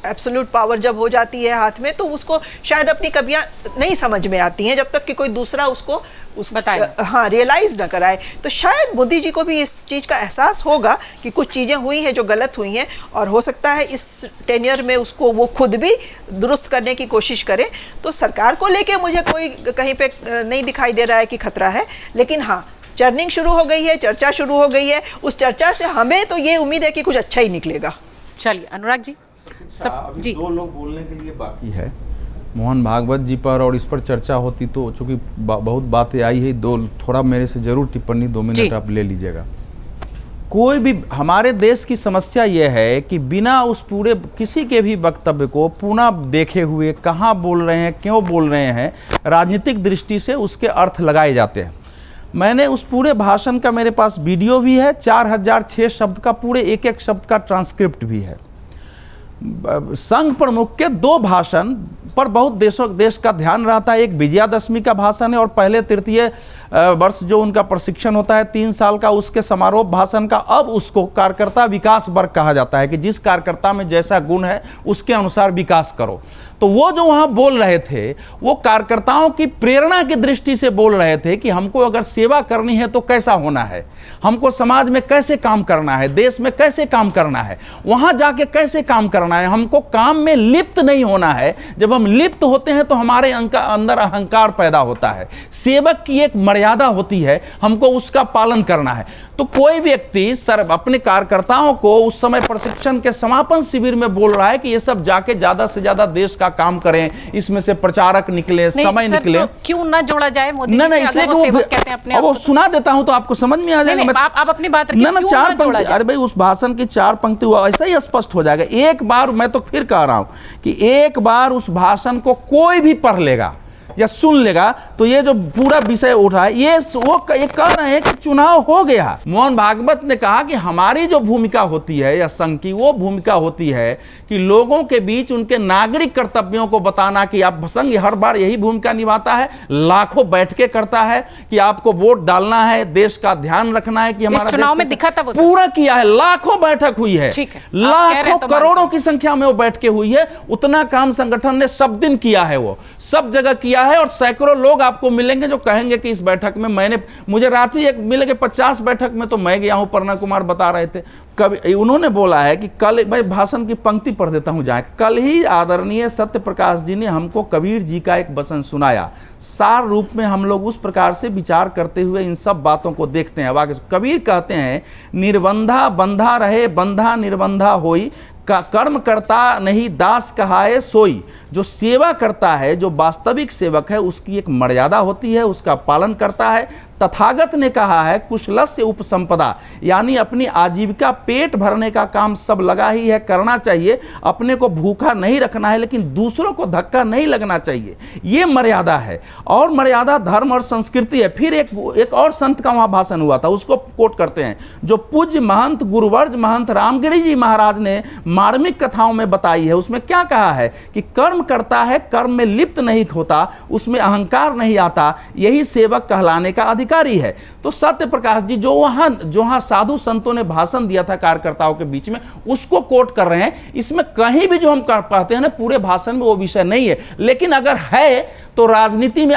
एब्सोल्यूट पावर जब हो जाती है हाथ में तो उसको शायद अपनी कमियां नहीं समझ में आती हैं जब तक कि कोई दूसरा उसको बताए, हाँ, रियलाइज ना कराए। तो शायद मोदी जी को भी इस चीज़ का एहसास होगा कि कुछ चीज़ें हुई हैं जो गलत हुई हैं और हो सकता है इस टेन्योर में उसको वो खुद भी दुरुस्त करने की कोशिश करे। तो सरकार को लेके मुझे कोई कहीं पे नहीं दिखाई दे रहा है कि खतरा है, लेकिन हाँ, चर्निंग शुरू हो गई है, चर्चा शुरू हो गई है। उस चर्चा से हमें तो ये उम्मीद है कि कुछ अच्छा ही निकलेगा। चलिए अनुराग जी, सब जी 2 लोग बोलने के लिए बाकी है, मोहन भागवत जी पर, और इस पर चर्चा होती तो चूंकि बहुत बातें आई है, थोड़ा मेरे से जरूर टिप्पणी 2 मिनट आप ले लीजिएगा। कोई भी हमारे देश की समस्या यह है कि बिना उस पूरे किसी के भी वक्तव्य को पुनः देखे हुए कहाँ बोल रहे हैं, क्यों बोल रहे हैं, राजनीतिक दृष्टि से उसके अर्थ लगाए जाते हैं। मैंने उस पूरे भाषण का मेरे पास वीडियो भी है, 4006 शब्द का, पूरे एक एक शब्द का ट्रांसक्रिप्ट भी है। संघ प्रमुख के 2 भाषण पर बहुत देश का ध्यान रहता है। एक विजयादशमी का भाषण है और पहले तृतीय वर्ष जो उनका प्रशिक्षण होता है 3 साल का, उसके समारोह भाषण का। अब उसको कार्यकर्ता विकास वर्ग कहा जाता है कि जिस कार्यकर्ता में जैसा गुण है उसके अनुसार विकास करो। तो वो जो वहाँ बोल रहे थे वो कार्यकर्ताओं की प्रेरणा की दृष्टि से बोल रहे थे कि हमको अगर सेवा करनी है तो कैसा होना है, हमको समाज में कैसे काम करना है, देश में कैसे काम करना है, वहाँ जाके कैसे काम करना है, हमको काम में लिप्त नहीं होना है। जब हम लिप्त होते हैं तो हमारे अंदर अहंकार पैदा होता है। सेवक की एक मर्यादा होती है, हमको उसका पालन करना है। तो कोई व्यक्ति अपने कार्यकर्ताओं को उस समय प्रशिक्षण के समापन शिविर में बोल रहा है कि ये सब जाके ज्यादा से ज्यादा देश का काम करें, इसमें से प्रचारक निकले, समय निकले। तो क्यों ना जोड़ा जाए मोदी नहीं, इसलिए कि वो सुना देता हूं तो आपको समझ में आ जाएगा। आप अपनी बात रखिए। ना 4 पंक्ति, अरे भाई उस भाषण की 4 पंक्ति ऐसा ही स्पष्ट हो जाएगा। एक बार मैं तो फिर कह रहा हूं कि एक बार उस भाषण को कोई भी पढ़ लेगा या सुन लेगा तो ये जो पूरा विषय उठा है ये कह रहे हैं कि चुनाव हो गया। मोहन भागवत ने कहा कि हमारी जो भूमिका होती है या संघ की वो भूमिका होती है कि लोगों के बीच उनके नागरिक कर्तव्यों को बताना कि आप संघ हर बार यही भूमिका निभाता है, लाखों बैठकें करता है कि आपको वोट डालना है, देश का ध्यान रखना है कि हमारा चुनाव में दिखा था, पूरा किया है। लाखों बैठक हुई है, लाखों करोड़ों की संख्या में वो बैठकें हुई है। उतना काम संगठन ने सब दिन किया है, वो सब जगह किया है। और सैकड़ों लोग आपको मिलेंगे जो कहेंगे कि इस बैठक में मुझे रात ही एक मिले 50 बैठक में तो मैं गया हूं। पर्णा कुमार बता रहे थे, कभी उन्होंने बोला है कि कल, मैं भाषण की पंक्ति पढ़ देता हूं जाए, कल ही आदरणीय सत्य प्रकाश जी ने हमको कबीर जी का एक वचन सुनाया। सार रूप में हम लोग उस प्रकार से विचार करते हुए इन सब बातों को देखते हैं। आगे कबीर कहते हैं, निर्बंधा बंधा रहे, बंधा निर्बंधा होई, का कर्म करता नहीं दास कहाए सोई। जो सेवा करता है, जो वास्तविक सेवक है, उसकी एक मर्यादा होती है, उसका पालन करता है तथागत ने कहा है कुशलस्य उपसंपदा, यानी अपनी आजीविका पेट भरने का काम सब लगा ही है, करना चाहिए, अपने को भूखा नहीं रखना है, लेकिन दूसरों को धक्का नहीं लगना चाहिए, ये मर्यादा है। और मर्यादा धर्म और संस्कृति है। फिर एक और संत का वहाँ भाषण हुआ था, उसको कोट करते हैं, जो पूज्य महंत गुरुवर्ज महंत रामगिरी जी महाराज ने मार्मिक कथाओं में बताई है। उसमें क्या कहा है कि कर्म करता है, कर्म में लिप्त नहीं होता, उसमें अहंकार नहीं आता, यही सेवक कहलाने का अधिकारी है। तो सत्य प्रकाश जी जो वहाँ साधु संतों ने भाषण दिया था कार्यकर्ताओं के बीच में, उसको कोट कर रहे हैं। इसमें कहीं भी जो हम कर पाते हैं ना, पूरे भाषण में वो विषय नहीं है, लेकिन अगर है तो राजनीति में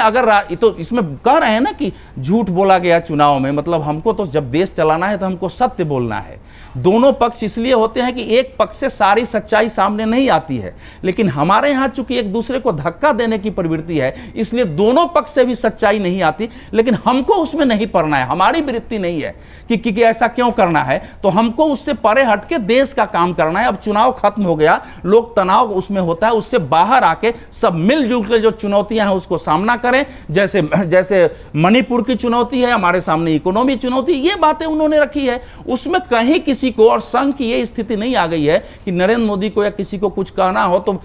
तो इसमें कह रहे हैं ना कि झूठ बोला गया चुनाव में, मतलब हमको तो जब देश चलाना है तो हमको सत्य बोलना है। दोनों पक्ष इसलिए होते हैं कि एक पक्ष से सारी सच्चाई सामने नहीं आती है, लेकिन हमारे यहाँ चूंकि एक दूसरे को धक्का देने की प्रवृत्ति है, इसलिए दोनों पक्ष से भी सच्चाई नहीं आती, लेकिन हमको उसमें नहीं पड़ना है। हमारी वृत्ति नहीं है कि ऐसा क्यों करना है, तो हमको उससे परे हटके देश का काम करना है। अब चुनाव खत्म हो गया, लोग तनाव उसमें होता है, उससे बाहर आके सब मिलजुल के जो चुनौतियां हैं उसको सामना करें। जैसे मणिपुर की चुनौती है, हमारे सामने इकोनॉमी चुनौती, ये बातें उन्होंने रखी है। उसमें कहीं किसी को, और संघ की ये स्थिति नहीं आ गई है कि नरेंद्र मोदी को या किसी को कुछ कहना हो तो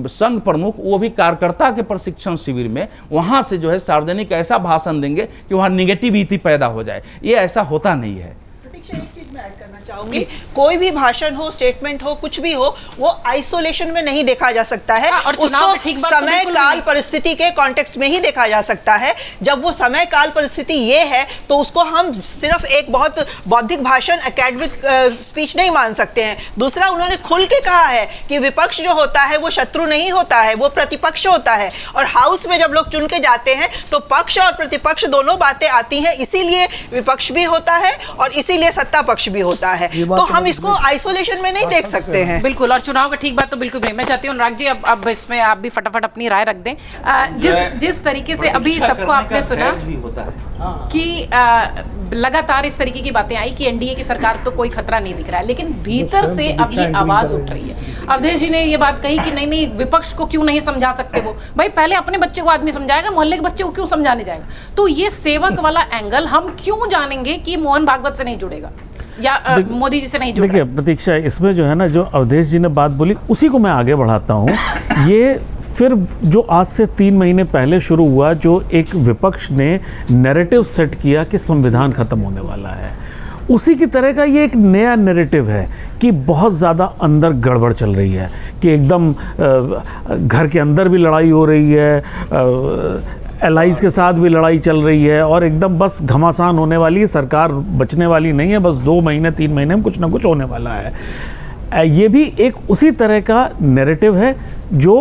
संघ प्रमुख, वो भी कार्यकर्ता के प्रशिक्षण शिविर में वहां से जो है सार्वजनिक ऐसा भाषण देंगे कि वहां निगेटिविटी पैदा हो जाए। ये ऐसा होता नहीं है। एक चीज मैं ऐड करना चाहूंगी, कोई भी भाषण हो, स्टेटमेंट हो, कुछ भी हो, वो आइसोलेशन में नहीं देखा जा सकता है। और चुनाव में ठीक बात तो समय काल परिस्थिति के कॉन्टेक्स्ट में ही देखा जा सकता है। जब वो समय काल परिस्थिति ये है तो उसको हम सिर्फ एक बहुत बौद्धिक भाषण, एकेडमिक स्पीच नहीं मान सकते हैं। दूसरा, उन्होंने खुल के कहा है कि विपक्ष जो होता है वो शत्रु नहीं होता है, वो प्रतिपक्ष होता है। और हाउस में जब लोग चुन के जाते हैं तो पक्ष और प्रतिपक्ष दोनों बातें आती हैं, इसीलिए विपक्ष भी होता है और इसीलिए सत्ता पक्ष भी होता है। तो हम इसको आइसोलेशन में नहीं देख सकते हैं। बिल्कुल, और चुनाव का ठीक बात तो बिल्कुल नहीं। मैं चाहती हूँ अनुराग जी अब इसमें आप भी फटाफट अपनी राय रख दें। जिस तरीके से अभी सबको आपने सुना कि लगातार इस तरीके की बातें आई कि एनडीए की सरकार तो कोई खतरा नहीं दिख रहा है, लेकिन भीतर से अब ये आवाज उठ रही है। अवधेश जी ने ये बात कही कि नहीं विपक्ष को क्यों नहीं समझा सकते वो, भाई पहले अपने बच्चे को आदमी समझाएगा, मोहल्ले के बच्चे को क्यों समझाने जाएगा। तो ये सेवक वाला एंगल हम क्यों जानेंगे कि मोहन भागवत से नहीं जुड़ेगा या मोदी जी से नहीं जुड़ेगा। देखिए प्रतीक्षा, इसमें जो है ना, जो अवधेश जी ने बात बोली उसी को मैं आगे बढ़ाता हूँ। ये फिर जो आज से 3 महीने पहले शुरू हुआ, जो एक विपक्ष ने नैरेटिव सेट किया कि संविधान खत्म होने वाला है, उसी की तरह का ये एक नया नैरेटिव है कि बहुत ज़्यादा अंदर गड़बड़ चल रही है, कि एकदम घर के अंदर भी लड़ाई हो रही है, एलाइज के साथ भी लड़ाई चल रही है, और एकदम बस घमासान होने वाली है, सरकार बचने वाली नहीं है, बस 2 महीने 3 महीने में कुछ ना कुछ होने वाला है। ये भी एक उसी तरह का नैरेटिव है जो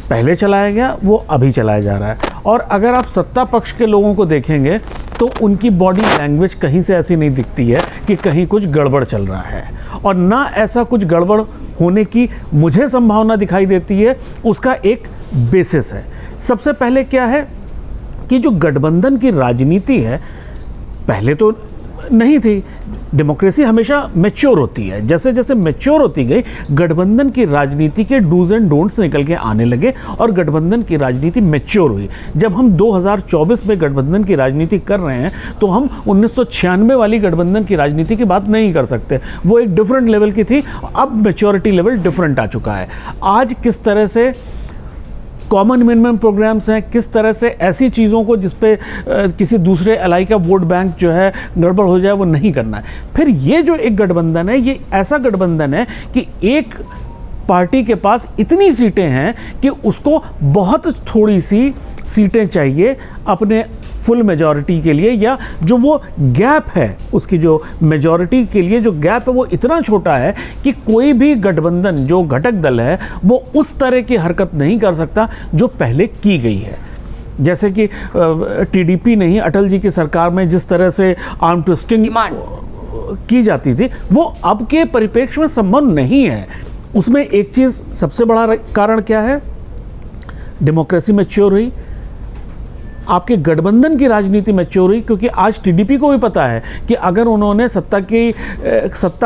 पहले चलाया गया, वो अभी चलाया जा रहा है। और अगर आप सत्ता पक्ष के लोगों को देखेंगे तो उनकी बॉडी लैंग्वेज कहीं से ऐसी नहीं दिखती है कि कहीं कुछ गड़बड़ चल रहा है, और ना ऐसा कुछ गड़बड़ होने की मुझे संभावना दिखाई देती है। उसका एक बेसिस है। सबसे पहले क्या है कि जो गठबंधन की राजनीति है, पहले तो नहीं थी। डेमोक्रेसी हमेशा मैच्योर होती है, जैसे जैसे मैच्योर होती गई, गठबंधन की राजनीति के डूज एंड डोंट्स निकल के आने लगे और गठबंधन की राजनीति मैच्योर हुई। जब हम 2024 में गठबंधन की राजनीति कर रहे हैं तो हम 1996 वाली गठबंधन की राजनीति की बात नहीं कर सकते, वो एक डिफरेंट लेवल की थी। अब मैच्योरिटी लेवल डिफरेंट आ चुका है। आज किस तरह से कॉमन मिनिमम प्रोग्राम्स हैं, किस तरह से ऐसी चीज़ों को जिस पे किसी दूसरे एलाई का वोट बैंक जो है गड़बड़ हो जाए, वो नहीं करना है। फिर ये जो एक गठबंधन है, ये ऐसा गठबंधन है कि एक पार्टी के पास इतनी सीटें हैं कि उसको बहुत थोड़ी सी सीटें चाहिए अपने फुल मेजॉरिटी के लिए, या जो वो गैप है उसकी जो मेजॉरिटी के लिए जो गैप है वो इतना छोटा है कि कोई भी गठबंधन जो घटक दल है वो उस तरह की हरकत नहीं कर सकता जो पहले की गई है। जैसे कि टीडीपी नहीं, अटल जी की सरकार में जिस तरह से आर्म ट्विस्टिंग की जाती थी, वो अब के परिप्रेक्ष्य में संभव नहीं है। उसमें एक चीज़ सबसे बड़ा कारण क्या है, डेमोक्रेसी मैच्योर हुई, आपके गठबंधन की राजनीति मैच्योर हुई, क्योंकि आज टीडीपी को भी पता है कि अगर उन्होंने सत्ता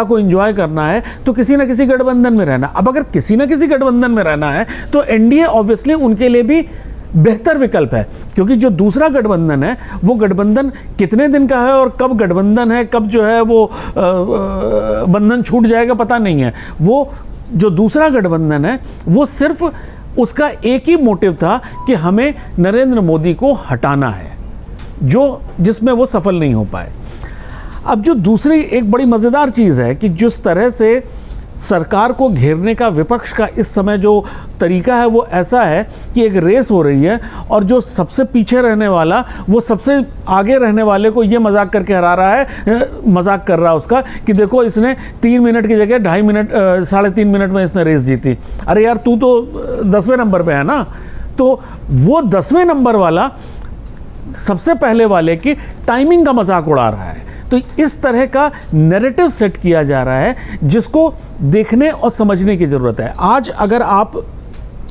को एंजॉय करना है तो किसी न किसी गठबंधन में रहना। अब अगर किसी न किसी गठबंधन में रहना है तो एनडीए ऑब्वियसली उनके लिए भी बेहतर विकल्प है, क्योंकि जो दूसरा गठबंधन है वो गठबंधन कितने दिन का है और कब गठबंधन है, कब जो है वो बंधन छूट जाएगा पता नहीं है। वो जो दूसरा गठबंधन है वो सिर्फ उसका एक ही मोटिव था कि हमें नरेंद्र मोदी को हटाना है, जिसमें वो सफल नहीं हो पाए। अब जो दूसरी एक बड़ी मज़ेदार चीज़ है कि जिस तरह से सरकार को घेरने का विपक्ष का इस समय जो तरीका है वो ऐसा है कि एक रेस हो रही है और जो सबसे पीछे रहने वाला वो सबसे आगे रहने वाले को ये मजाक करके हरा रहा है, मजाक कर रहा है उसका कि देखो इसने 3 मिनट की जगह 2.5 मिनट 3.5 मिनट में इसने रेस जीती। अरे यार तू तो 10वें नंबर पे है ना। तो वो 10वें नंबर वाला सबसे पहले वाले की टाइमिंग का मजाक उड़ा रहा है। तो इस तरह का नैरेटिव सेट किया जा रहा है जिसको देखने और समझने की ज़रूरत है। आज अगर आप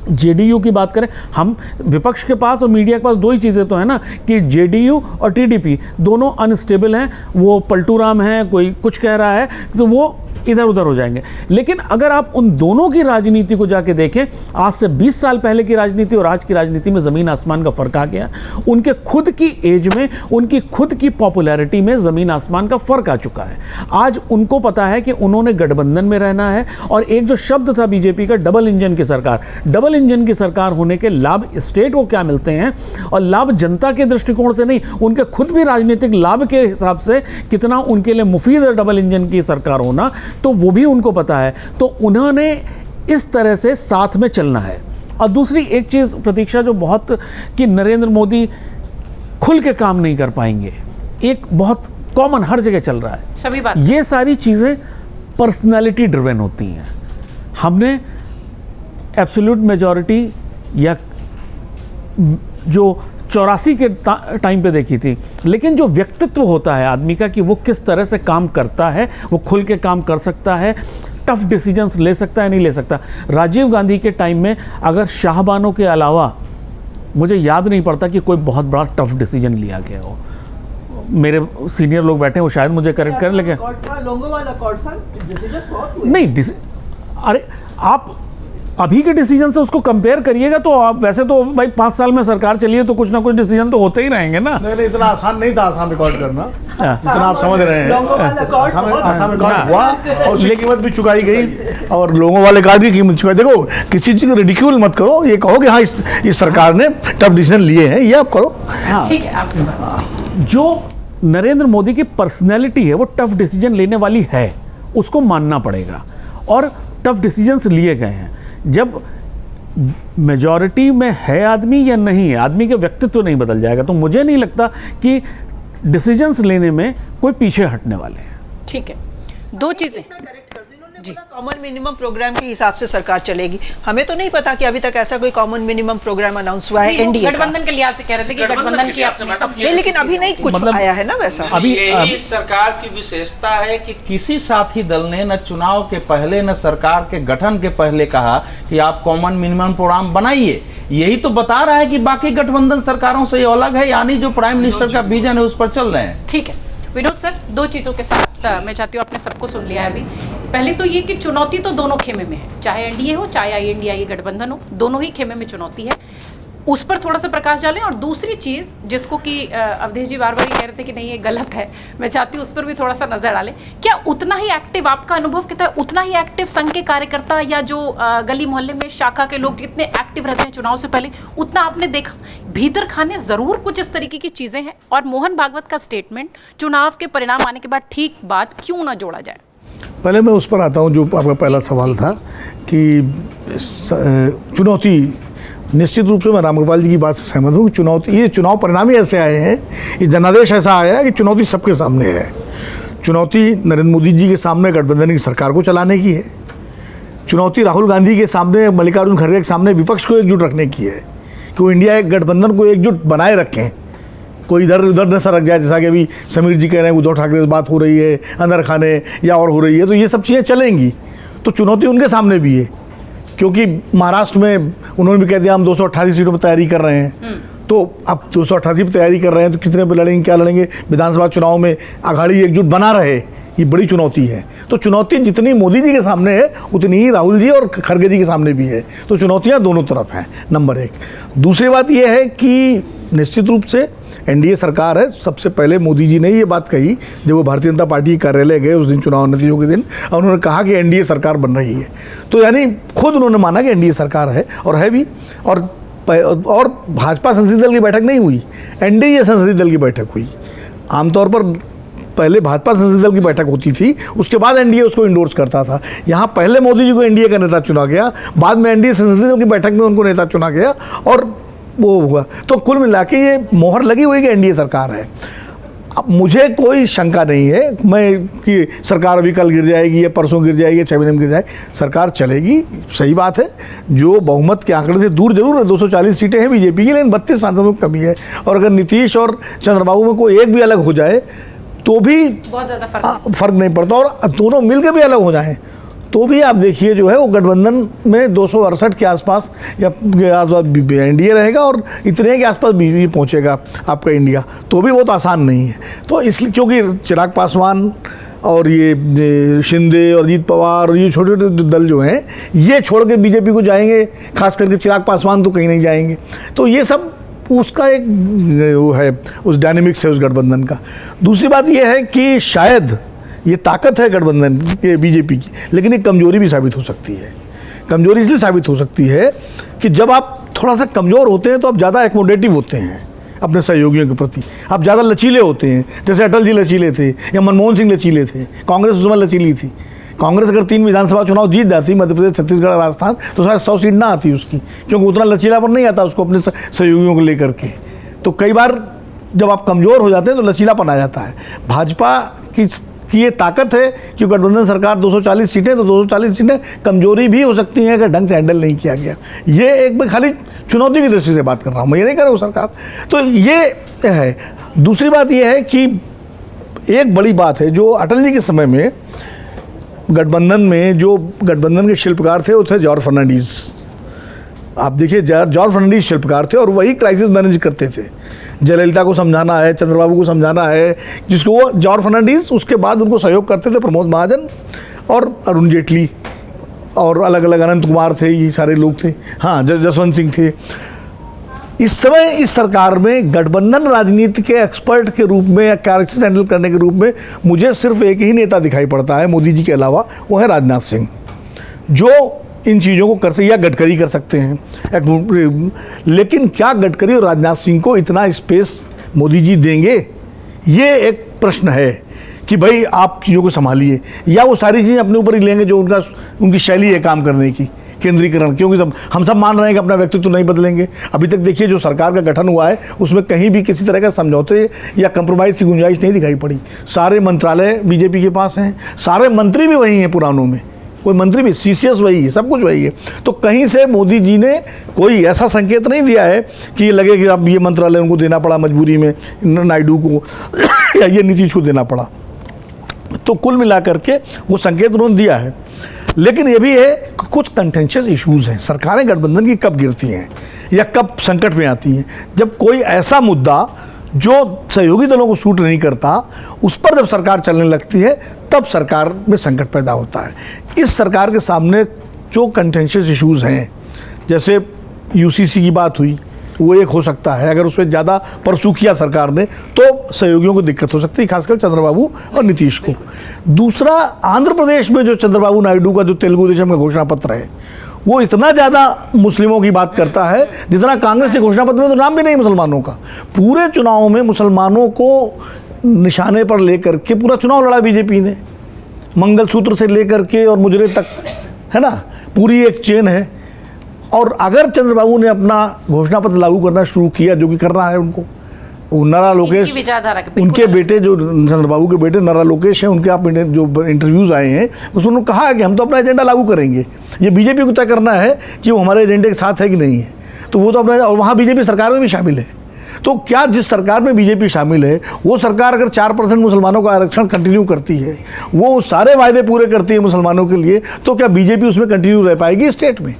जेडीयू की बात करें, हम विपक्ष के पास और मीडिया के पास दो ही चीज़ें तो है ना कि जेडीयू और टीडीपी दोनों अनस्टेबल हैं, वो पलटू राम हैं, कोई कुछ कह रहा है तो वो इधर उधर हो जाएंगे। लेकिन अगर आप उन दोनों की राजनीति को जाके देखें, आज से 20 साल पहले की राजनीति और आज की राजनीति में ज़मीन आसमान का फ़र्क आ गया। उनके खुद की एज में, उनकी खुद की पॉपुलैरिटी में ज़मीन आसमान का फ़र्क आ चुका है। आज उनको पता है कि उन्होंने गठबंधन में रहना है और एक जो शब्द था बीजेपी का, डबल इंजन की सरकार, डबल इंजन की सरकार होने के लाभ स्टेट को क्या मिलते हैं और लाभ जनता के दृष्टिकोण से नहीं, उनके खुद भी राजनीतिक लाभ के हिसाब से कितना उनके लिए मुफीद है डबल इंजन की सरकार होना, तो वो भी उनको पता है। तो उन्होंने इस तरह से साथ में चलना है। और दूसरी एक चीज़ प्रतीक्षा जो बहुत कि नरेंद्र मोदी खुल के काम नहीं कर पाएंगे, एक बहुत कॉमन हर जगह चल रहा है, सभी बात ये सारी चीज़ें पर्सनालिटी ड्रिवन होती हैं। हमने एब्सोल्यूट मेजॉरिटी या जो 84 के टाइम पे देखी थी, लेकिन जो व्यक्तित्व होता है आदमी का कि वो किस तरह से काम करता है, वो खुल के काम कर सकता है, टफ डिसीजंस ले सकता है नहीं ले सकता। राजीव गांधी के टाइम में अगर शाहबानों के अलावा मुझे याद नहीं पड़ता कि कोई बहुत बड़ा टफ डिसीजन लिया गया हो। मेरे सीनियर लोग बैठे हैं, वो शायद मुझे करेक्ट करें, लेकिन नहीं, अरे आप अभी के डिसीजन से उसको कंपेयर करिएगा तो आप वैसे तो भाई 5 साल में सरकार चलिए तो कुछ ना कुछ डिसीजन तो होते ही रहेंगे ना। नहीं, इतना आसान नहीं था आसाम रिकॉर्ड करना, इतना आप समझ रहे हैं। आसाम रिकॉर्ड हुआ और उसकी कीमत भी चुकाई गई और लोगों वाले कार्ड की कीमत चुकाई। देखो, किसी चीज़ को रिडिक्यूल मत करो, ये कहो कि हाँ इस सरकार ने टफ डिसीजन लिए हैं, ये आप करो। ठीक है, आपकी बात। जो नरेंद्र मोदी की पर्सनैलिटी है वो टफ डिसीजन लेने वाली है, उसको मानना पड़ेगा और टफ डिसीजंस लिए गए हैं। जब मेजॉरिटी में है आदमी या नहीं है, आदमी का व्यक्तित्व नहीं बदल जाएगा, तो मुझे नहीं लगता कि डिसीजंस लेने में कोई पीछे हटने वाले हैं। ठीक है, दो चीजें कॉमन मिनिमम प्रोग्राम के हिसाब से सरकार चलेगी। हमें तो नहीं पता कि अभी तक ऐसा कोई कॉमन मिनिमम प्रोग्राम अनाउंस हुआ है एनडीए का। गठबंधन के लिहाज से कह रहे थे कि गठबंधन की नहीं, लेकिन अभी नहीं कुछ आया है ना वैसा। अभी यही सरकार की विशेषता है कि किसी साथी दल ने न चुनाव के पहले न सरकार के गठन के पहले कहा कि आप कॉमन मिनिमम प्रोग्राम बनाइए। यही तो बता रहा है कि बाकी गठबंधन सरकारों से ये अलग है, यानी जो प्राइम मिनिस्टर का विजन है उस पर चल रहे हैं। ठीक है विनोद सर, दो चीज़ों के साथ मैं चाहती हूँ, आपने सबको सुन लिया है अभी। पहले तो ये कि चुनौती तो दोनों खेमे में है, चाहे एनडीए हो चाहे आईएनडीए गठबंधन हो, दोनों ही खेमे में चुनौती है, उस पर थोड़ा सा प्रकाश डालें। और दूसरी चीज़ जिसको कि अवधेश जी बार बार कह रहे थे कि नहीं ये गलत है, मैं चाहती हूँ उस पर भी थोड़ा सा नजर डालें। क्या उतना ही एक्टिव, आपका अनुभव कहता है उतना ही एक्टिव संघ के कार्यकर्ता या जो गली मोहल्ले में शाखा के लोग जितने एक्टिव रहते हैं चुनाव से पहले, उतना आपने देखा? भीतर खाने ज़रूर कुछ इस तरीके की चीज़ें हैं। और मोहन भागवत का स्टेटमेंट, चुनाव के परिणाम आने के बाद ठीक बात क्यों ना जोड़ा जाए? पहले मैं उस पर आता हूँ जो आपका पहला सवाल था कि चुनौती, निश्चित रूप से मैं रामगोपाल जी की बात से सहमत हूँ। चुनौती, ये चुनाव परिणाम ही ऐसे आए हैं, ये जनादेश ऐसा आया है कि चुनौती सबके सामने है। चुनौती नरेंद्र मोदी जी के सामने गठबंधन की सरकार को चलाने की है, चुनौती राहुल गांधी के सामने, मल्लिकार्जुन खड़गे के सामने विपक्ष को एकजुट रखने की है कि वो इंडिया एक गठबंधन को एकजुट बनाए रखें, कोई इधर उधर न सरक जाए। जैसा कि अभी समीर जी कह रहे हैं उद्धव ठाकरे से बात हो रही है, अंदर खाने या और हो रही है, तो ये सब चीज़ें चलेंगी। तो चुनौती उनके सामने भी है, क्योंकि महाराष्ट्र में उन्होंने भी कह दिया हम 288 सीटों पर तैयारी कर रहे हैं। तो अब 288 पर तैयारी कर रहे हैं तो कितने पर लड़ेंगे, क्या लड़ेंगे? विधानसभा चुनाव में अघाड़ी एकजुट बना रहे, ये बड़ी चुनौती है। तो चुनौती जितनी मोदी जी के सामने है उतनी ही राहुल जी और खड़गे जी के सामने भी है। तो चुनौतियां दोनों तरफ हैं, नंबर एक। दूसरी बात यह है कि निश्चित रूप से एनडीए सरकार है। सबसे पहले मोदी जी ने ये बात कही जब वो भारतीय जनता पार्टी के कार्यालय गए उस दिन चुनाव नतीजों के दिन, और उन्होंने कहा कि एनडीए सरकार बन रही है। तो यानी खुद उन्होंने माना कि एनडीए सरकार है, और है भी। और भाजपा संसदीय दल की बैठक नहीं हुई, एनडीए संसदीय दल की बैठक हुई। आमतौर पर पहले भाजपा संसदीय दल की बैठक होती थी, उसके बाद एनडीए उसको इंडोर्स करता था। यहाँ पहले मोदी जी को एनडीए का नेता चुना गया, बाद में एनडीए संसदीय दल की बैठक में उनको नेता चुना गया, और वो हुआ। तो कुल मिला के ये मोहर लगी हुई कि एनडीए सरकार है। अब मुझे कोई शंका नहीं है मैं कि सरकार अभी कल गिर जाएगी या परसों गिर जाएगी या 6 महीने में गिर जाएगी। सरकार चलेगी, सही बात है। जो बहुमत के आंकड़े से दूर जरूर है, 240 सीटें हैं बीजेपी की, लेकिन 32 सांसदों की कमी है। और अगर नीतीश और चंद्रबाबू में कोई एक भी अलग हो जाए तो भी बहुत ज़्यादा फर्क नहीं पड़ता, और दोनों मिलकर भी अलग हो जाएं तो भी आप देखिए जो है वो गठबंधन में 268 के आसपास या एनडीए रहेगा, और इतने के आसपास भी पहुंचेगा आपका इंडिया। तो भी बहुत आसान नहीं है। तो इसलिए क्योंकि चिराग पासवान और ये शिंदे और अजीत पवार और ये छोटे छोटे दल जो हैं ये छोड़ के बीजेपी को जाएंगे, खास करके चिराग पासवान तो कहीं नहीं जाएंगे। तो ये सब उसका एक वो है, उस डायनेमिक्स है उस गठबंधन का। दूसरी बात ये है कि शायद ये ताकत है गठबंधन के बीजेपी की, लेकिन एक कमजोरी भी साबित हो सकती है। कमजोरी इसलिए साबित हो सकती है कि जब आप थोड़ा सा कमज़ोर होते हैं तो आप ज़्यादा एक्मोडेटिव होते हैं अपने सहयोगियों के प्रति, आप ज़्यादा लचीले होते हैं। जैसे अटल जी लचीले थे या मनमोहन सिंह लचीले थे, कांग्रेस उस समय लचीली थी। कांग्रेस अगर 3 विधानसभा चुनाव जीत जाती, मध्य प्रदेश, छत्तीसगढ़, राजस्थान, तो शायद 100 सीट ना आती उसकी, क्योंकि उतना लचीलापन नहीं आता उसको अपने सहयोगियों को लेकर के। तो कई बार जब आप कमज़ोर हो जाते हैं तो लचीलापन आ जाता है। भाजपा की ये ताकत है कि गठबंधन सरकार 240 सीटें, तो 240 सीटें कमजोरी भी हो सकती हैं अगर ढंग से हैंडल नहीं किया गया। ये एक मैं खाली चुनौती की दृष्टि से बात कर रहा हूँ, मैं ये नहीं कर रहा हूँ सरकार। तो ये है। दूसरी बात ये है कि एक बड़ी बात है जो अटल जी के समय में गठबंधन में जो गठबंधन के शिल्पकार थे वो थे जॉर्ज फर्नांडीज। आप देखिए जॉर्ज फर्नांडीज शिल्पकार थे और वही क्राइसिस मैनेज करते थे। जयललिता को समझाना है, चंद्रबाबू को समझाना है, जिसको वो जॉर्ज फर्नांडीज, उसके बाद उनको सहयोग करते थे प्रमोद महाजन और अरुण जेटली और अलग अलग अनंत कुमार थे, ये सारे लोग थे। हाँ, जसवंत सिंह थे। इस समय इस सरकार में गठबंधन राजनीति के एक्सपर्ट के रूप में या क्राइसिस हैंडल करने के रूप में मुझे सिर्फ एक ही नेता दिखाई पड़ता है मोदी जी के अलावा, वो है राजनाथ सिंह, जो इन चीज़ों को कर सकते, या गडकरी कर सकते हैं। लेकिन क्या गडकरी और राजनाथ सिंह को इतना स्पेस मोदी जी देंगे, ये एक प्रश्न है कि भाई आप चीज़ों को संभालिए, या वो सारी चीज़ें अपने ऊपर ही लेंगे जो उनकी शैली है काम करने की, केंद्रीकरण। क्योंकि हम सब मान रहे हैं कि अपना व्यक्तित्व नहीं बदलेंगे। अभी तक देखिए जो सरकार का गठन हुआ है उसमें कहीं भी किसी तरह का समझौते या कंप्रोमाइज़ की गुंजाइश नहीं दिखाई पड़ी। सारे मंत्रालय बीजेपी के पास हैं, सारे मंत्री भी वही हैं पुरानों में, कोई मंत्री भी सीसीएस वही है, सब कुछ वही है। तो कहीं से मोदी जी ने कोई ऐसा संकेत नहीं दिया है कि ये लगे कि अब ये मंत्रालय उनको देना पड़ा मजबूरी में, नायडू को या ये नीतीश को देना पड़ा। तो कुल मिलाकर के वो संकेत उन्होंने दिया है। लेकिन ये भी है कि कुछ कंटेंशियस इश्यूज़ हैं। सरकारें गठबंधन की कब गिरती हैं या कब संकट में आती हैं, जब कोई ऐसा मुद्दा जो सहयोगी दलों को सूट नहीं करता उस पर जब सरकार चलने लगती है तब सरकार में संकट पैदा होता है। इस सरकार के सामने जो कंटेंशियस इश्यूज़ हैं, जैसे यूसीसी की बात हुई, वो एक हो सकता है। अगर उस पर ज़्यादा परसू किया सरकार ने तो सहयोगियों को दिक्कत हो सकती है, खासकर चंद्रबाबू और नीतीश को। दूसरा, आंध्र प्रदेश में जो चंद्रबाबू नायडू का जो तेलुगु देशम का घोषणा पत्र है, वो इतना ज़्यादा मुस्लिमों की बात करता है जितना कांग्रेस के घोषणा पत्र में तो नाम भी नहीं मुसलमानों का। पूरे चुनाव में मुसलमानों को निशाने पर लेकर के पूरा चुनाव लड़ा बीजेपी ने, मंगलसूत्र से लेकर के और मुजरे तक, है ना, पूरी एक चेन है। और अगर चंद्रबाबू ने अपना घोषणा पत्र लागू करना शुरू किया, जो कि करना है उनको, वो नरा लोकेश, उनके बेटे जो चंद्रबाबू के बेटे नरा लोकेश हैं, उनके आप जो इंटरव्यूज़ आए हैं उसमें उन्होंने कहा है कि हम तो अपना एजेंडा लागू करेंगे। ये बीजेपी को तय करना है कि वो हमारे एजेंडे के साथ है कि नहीं है। तो वो तो अपना, और वहाँ बीजेपी सरकार में भी शामिल है। तो क्या जिस सरकार में बीजेपी शामिल है वो सरकार अगर 4% मुसलमानों का आरक्षण कंटिन्यू करती है, वो सारे वायदे पूरे करती है मुसलमानों के लिए, तो क्या बीजेपी उसमें कंटिन्यू रह पाएगी स्टेट में?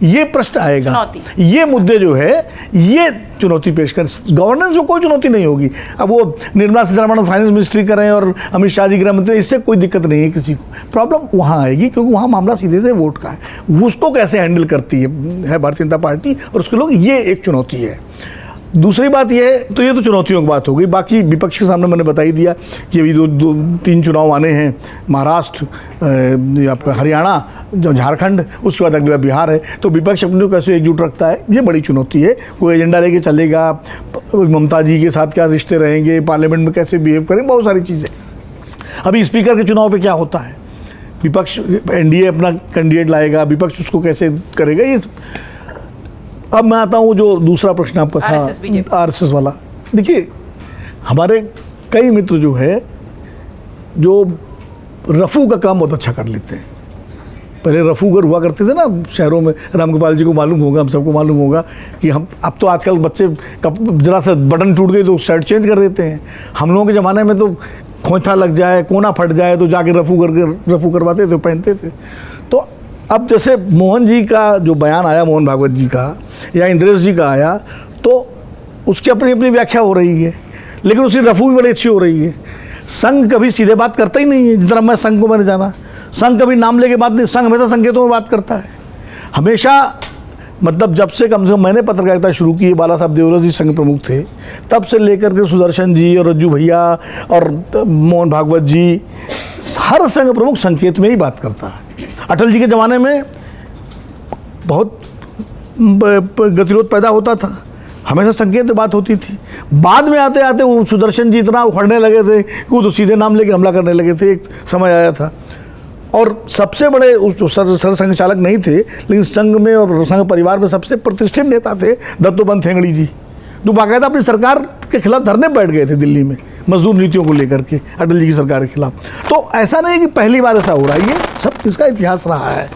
ये प्रश्न आएगा, चुनौती। ये मुद्दे जो है ये चुनौती पेश कर। गवर्नेंस में कोई चुनौती नहीं होगी। अब वो निर्मला सीतारमण फाइनेंस मिनिस्ट्री करें और अमित शाह जी गृह मंत्री, इससे कोई दिक्कत नहीं है किसी को। प्रॉब्लम वहाँ आएगी क्योंकि वहाँ मामला सीधे से वोट का है, उसको कैसे हैंडल करती है भारतीय जनता पार्टी और उसके लोग, ये एक चुनौती है। दूसरी बात ये है, तो ये तो चुनौतियों की बात हो गई। बाकी विपक्ष के सामने मैंने बता ही दिया कि अभी दो तीन चुनाव आने हैं, महाराष्ट्र, आपका हरियाणा, जो झारखंड, उसके बाद अगली बार बिहार है। तो विपक्ष अपने को कैसे एकजुट रखता है, ये बड़ी चुनौती है। कोई एजेंडा लेके चलेगा, ममता जी के साथ क्या रिश्ते रहेंगे, पार्लियामेंट में कैसे बिहेव करेंगे, बहुत सारी चीज़ें। अभी स्पीकर के चुनाव पर क्या होता है, विपक्ष एनडीए अपना कैंडिडेट लाएगा, विपक्ष उसको कैसे करेगा, ये। अब मैं आता हूँ जो दूसरा प्रश्न आपका था आरएसएस वाला। देखिए, हमारे कई मित्र जो है जो रफू का काम बहुत अच्छा कर लेते हैं। पहले रफूगर हुआ करते थे ना शहरों में, रामगोपाल जी को मालूम होगा, हम सबको मालूम होगा कि हम अब तो आजकल बच्चे जरा सा बटन टूट गई तो शर्ट चेंज कर देते हैं। हम लोगों के ज़माने में तो खोंचा लग जाए, कोना फट जाए तो जाके रफू करवाते थे, पहनते थे। तो अब जैसे मोहन जी का जो बयान आया, मोहन भागवत जी का या इंद्रेश जी का आया, तो उसकी अपनी अपनी व्याख्या हो रही है, लेकिन उसकी रफू भी बड़ी अच्छी हो रही है। संघ कभी सीधे बात करता ही नहीं है, जितना मैं संघ को मैंने जाना, संघ कभी नाम लेके बात नहीं, संघ हमेशा संकेतों में बात करता है हमेशा। मतलब जब से कम मैंने पत्रकारिता शुरू की, बाला साहब देवरा जी संघ प्रमुख थे, तब से लेकर के सुदर्शन जी और रज्जू भैया और मोहन भागवत जी, हर संघ प्रमुख संकेत में ही बात करता है। अटल जी के ज़माने में बहुत गतिरोध पैदा होता था, हमेशा संकेत में बात होती थी। बाद में आते आते वो सुदर्शन जी इतना उखड़ने लगे थे कि वो तो सीधे नाम लेके हमला करने लगे थे, एक समय आया था। और सबसे बड़े उस सरसंघ चालक नहीं थे, लेकिन संघ में और संघ परिवार में सबसे प्रतिष्ठित नेता थे दत्तोपंत ठेंगड़ी जी, जो बाकायदा अपनी सरकार के खिलाफ धरने बैठ गए थे दिल्ली में, मजदूर नीतियों को लेकर के अटल जी की सरकार के खिलाफ। तो ऐसा नहीं कि पहली बार ऐसा हो रहा है, ये सब इसका इतिहास रहा है।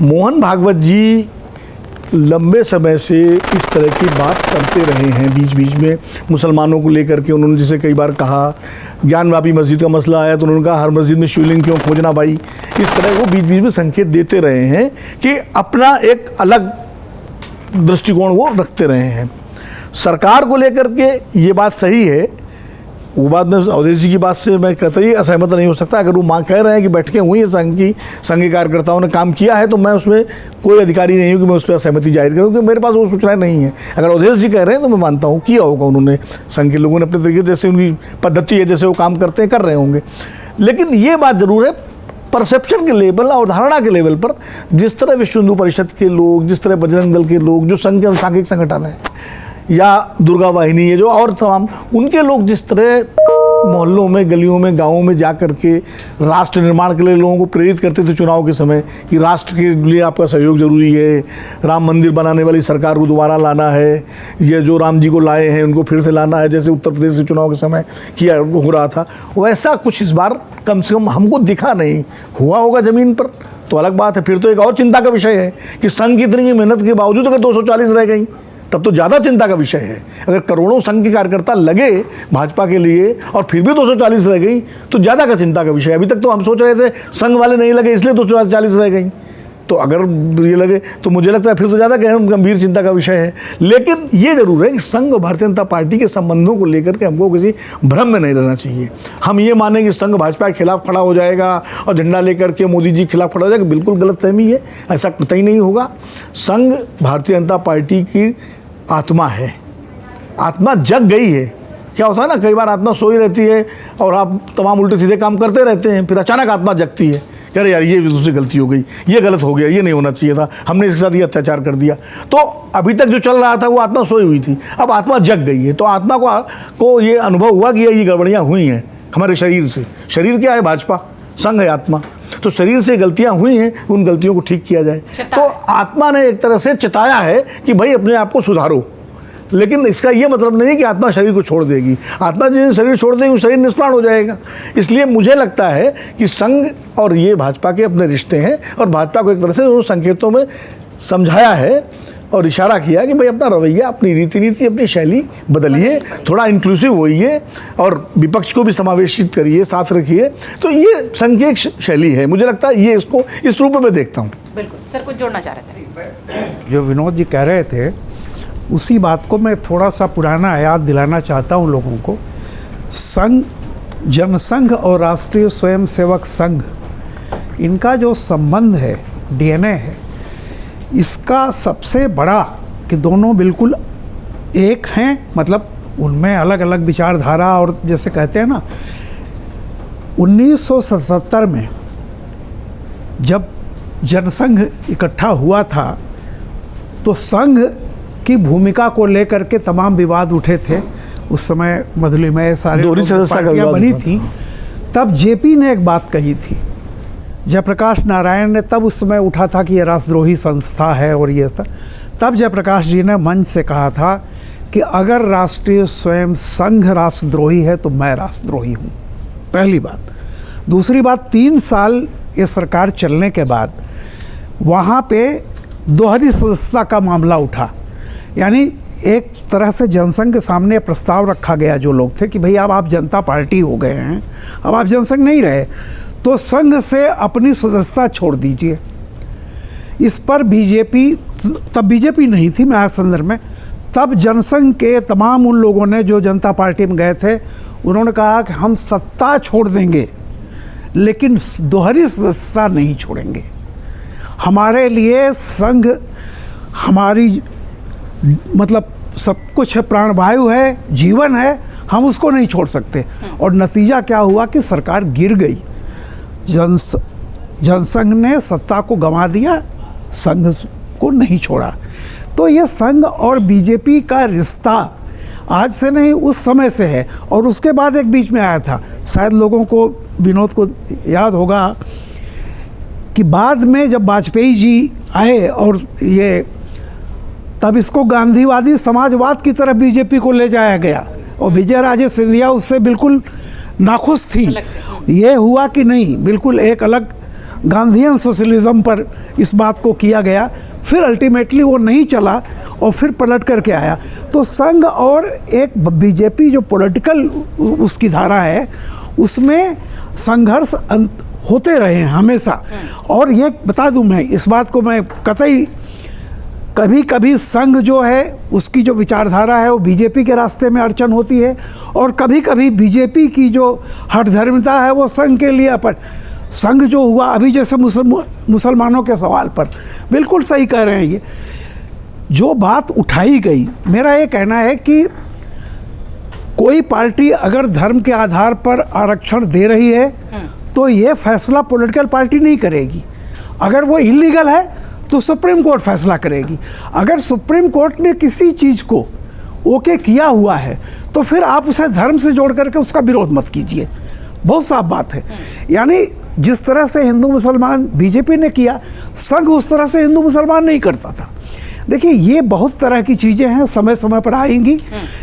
मोहन भागवत जी लंबे समय से इस तरह की बात करते रहे हैं, बीच बीच में मुसलमानों को लेकर के उन्होंने जैसे कई बार कहा, ज्ञानवापी मस्जिद का मसला आया तो उन्होंने कहा हर मस्जिद में शिवलिंग क्यों खोजना भाई। इस तरह वो बीच बीच में संकेत देते रहे हैं कि अपना एक अलग दृष्टिकोण वो रखते रहे हैं। सरकार को लेकर के ये बात सही है, वो बात में अवधेश जी की बात से मैं कतई असहमत नहीं हो सकता। अगर वो माँ कह रहे हैं कि बैठकें हुई हैं संघ के कार्यकर्ताओं ने काम किया है, तो मैं उसमें कोई अधिकारी नहीं हूँ कि मैं उस पर असहमति जाहिर करूँ, क्योंकि मेरे पास वो सूचनाएं नहीं है। अगर अवधेश जी कह रहे हैं तो मैं मानता हूँ किया होगा उन्होंने, संघ के लोगों ने अपने तरीके जैसे उनकी पद्धति है, जैसे वो काम करते हैं, कर रहे होंगे। लेकिन ये बात ज़रूर है, परसेप्शन के लेवल और धारणा के लेवल पर जिस तरह विश्व हिंदू परिषद के लोग, जिस तरह बजरंग दल के लोग, जो संघ के अनुसांगिक संगठन है, या दुर्गा वाहिनी है जो, और तमाम उनके लोग जिस तरह मोहल्लों में, गलियों में, गाँवों में जा कर के राष्ट्र निर्माण के लिए लोगों को प्रेरित करते थे चुनाव के समय कि राष्ट्र के लिए आपका सहयोग ज़रूरी है, राम मंदिर बनाने वाली सरकार को दोबारा लाना है, ये जो राम जी को लाए हैं उनको फिर से लाना है, जैसे उत्तर प्रदेश के चुनाव के समय किया हो रहा था, वैसा कुछ इस बार कम से कम हमको दिखा नहीं। हुआ होगा ज़मीन पर तो अलग बात है, फिर तो एक और चिंता का विषय है कि संघ की इतनी मेहनत के बावजूद अगर 240 रह गई तब तो ज़्यादा चिंता का विषय है। अगर करोड़ों संघ के कार्यकर्ता लगे भाजपा के लिए और फिर भी 240 रह गई तो ज़्यादा का चिंता का विषय है। अभी तक तो हम सोच रहे थे संघ वाले नहीं लगे इसलिए 240 रह गई, तो अगर ये लगे तो मुझे लगता है फिर तो ज़्यादा गंभीर चिंता का विषय है। लेकिन ये जरूर है कि संघ और भारतीय जनता पार्टी के संबंधों को लेकर के हमको किसी भ्रम में नहीं रहना चाहिए। हम ये माने कि संघ भाजपा के खिलाफ खड़ा हो जाएगा और झंडा लेकर के मोदी जी के खिलाफ खड़ा हो जाएगा, बिल्कुल गलतफहमी है, ऐसा कतई नहीं होगा। संघ भारतीय जनता पार्टी की आत्मा है, आत्मा जग गई है। क्या होता है ना, कई बार आत्मा सोई रहती है और आप तमाम उल्टे सीधे काम करते रहते हैं, फिर अचानक आत्मा जगती है, अरे यार ये दूसरी गलती हो गई, ये गलत हो गया, ये नहीं होना चाहिए था, हमने इसके साथ ये अत्याचार कर दिया। तो अभी तक जो चल रहा था वो आत्मा सोई हुई थी, अब आत्मा जग गई है। तो आत्मा को ये अनुभव हुआ कि ये गड़बड़ियाँ हुई हैं हमारे शरीर से। शरीर क्या है? भाजपा, संघ है आत्मा। तो शरीर से गलतियां हुई हैं, उन गलतियों को ठीक किया जाए। तो आत्मा ने एक तरह से चिताया है कि भाई अपने आप को सुधारो, लेकिन इसका ये मतलब नहीं कि आत्मा शरीर को छोड़ देगी। आत्मा जिस शरीर छोड़ देगी शरीर निष्प्राण हो जाएगा। इसलिए मुझे लगता है कि संघ और ये भाजपा के अपने रिश्ते हैं और भाजपा को एक तरह से वो संकेतों में समझाया है और इशारा किया कि भाई अपना रवैया, अपनी रीति नीति, अपनी शैली बदलिए, थोड़ा इंक्लूसिव होइए और विपक्ष को भी समावेशित करिए, साथ रखिए। तो ये संघ की एक शैली है, मुझे लगता है ये इसको इस रूप में मैं देखता हूँ। बिल्कुल सर, कुछ जोड़ना चाह रहे थे? जो विनोद जी कह रहे थे उसी बात को मैं थोड़ा सा पुराना याद दिलाना चाहता हूँ लोगों को। संघ, जनसंघ और राष्ट्रीय स्वयंसेवक संघ, इनका जो संबंध है, डीएनए है, इसका सबसे बड़ा कि दोनों बिल्कुल एक हैं, मतलब उनमें अलग अलग विचारधारा, और जैसे कहते हैं ना 1977 में जब जनसंघ इकट्ठा हुआ था तो संघ की भूमिका को लेकर के तमाम विवाद उठे थे। उस समय मधुलिमय सारे पार्टियां बनी थी। तब जेपी ने एक बात कही थी, जयप्रकाश नारायण ने तब उस समय उठा था कि यह राष्ट्रद्रोही संस्था है और ये था। तब जयप्रकाश जी ने मंच से कहा था कि अगर राष्ट्रीय स्वयं संघ राष्ट्रद्रोही है तो मैं राष्ट्रद्रोही हूँ। पहली बात। दूसरी बात, 3 साल ये सरकार चलने के बाद वहाँ पे दोहरी सदस्यता का मामला उठा। यानी एक तरह से जनसंघ के सामने प्रस्ताव रखा गया जो लोग थे कि भाई अब आप जनता पार्टी हो गए हैं, अब आप जनसंघ नहीं रहे, तो संघ से अपनी सदस्यता छोड़ दीजिए। इस पर बीजेपी, तब बीजेपी नहीं थी, मैं आज संदर्भ में, तब जनसंघ के तमाम उन लोगों ने जो जनता पार्टी में गए थे, उन्होंने कहा कि हम सत्ता छोड़ देंगे लेकिन दोहरी सदस्यता नहीं छोड़ेंगे। हमारे लिए संघ हमारी मतलब सब कुछ है, प्राणवायु है, जीवन है, हम उसको नहीं छोड़ सकते। और नतीजा क्या हुआ कि सरकार गिर गई। जनसंघ ने सत्ता को गंवा दिया, संघ को नहीं छोड़ा। तो ये संघ और बीजेपी का रिश्ता आज से नहीं, उस समय से है। और उसके बाद एक बीच में आया था, शायद लोगों को, विनोद को याद होगा कि बाद में जब वाजपेयी जी आए और ये, तब इसको गांधीवादी समाजवाद की तरफ बीजेपी को ले जाया गया और विजय राजे सिंधिया उससे बिल्कुल नाखुश थी। ये हुआ कि नहीं, बिल्कुल एक अलग गांधीयन सोशलिज्म पर इस बात को किया गया। फिर अल्टीमेटली वो नहीं चला और फिर पलट करके आया। तो संघ और एक बीजेपी जो पॉलिटिकल उसकी धारा है, उसमें संघर्ष होते रहे हैं हमेशा। और ये बता दूं, मैं इस बात को मैं कतई, कभी कभी संघ जो है उसकी जो विचारधारा है वो बीजेपी के रास्ते में अड़चन होती है, और कभी कभी बीजेपी की जो हठधर्मिता है वो संघ के लिए। पर संघ जो हुआ अभी, जैसे मुसलमानों के सवाल पर बिल्कुल सही कह रहे हैं, ये जो बात उठाई गई, मेरा ये कहना है कि कोई पार्टी अगर धर्म के आधार पर आरक्षण दे रही है तो ये फैसला पॉलिटिकल पार्टी नहीं करेगी। अगर वो इलीगल है तो सुप्रीम कोर्ट फैसला करेगी। अगर सुप्रीम कोर्ट ने किसी चीज़ को ओके किया हुआ है तो फिर आप उसे धर्म से जोड़ करके उसका विरोध मत कीजिए। बहुत साफ बात है। यानी जिस तरह से हिंदू मुसलमान बीजेपी ने किया, संघ उस तरह से हिंदू मुसलमान नहीं करता था। देखिए, ये बहुत तरह की चीज़ें हैं, समय समय पर आएंगी,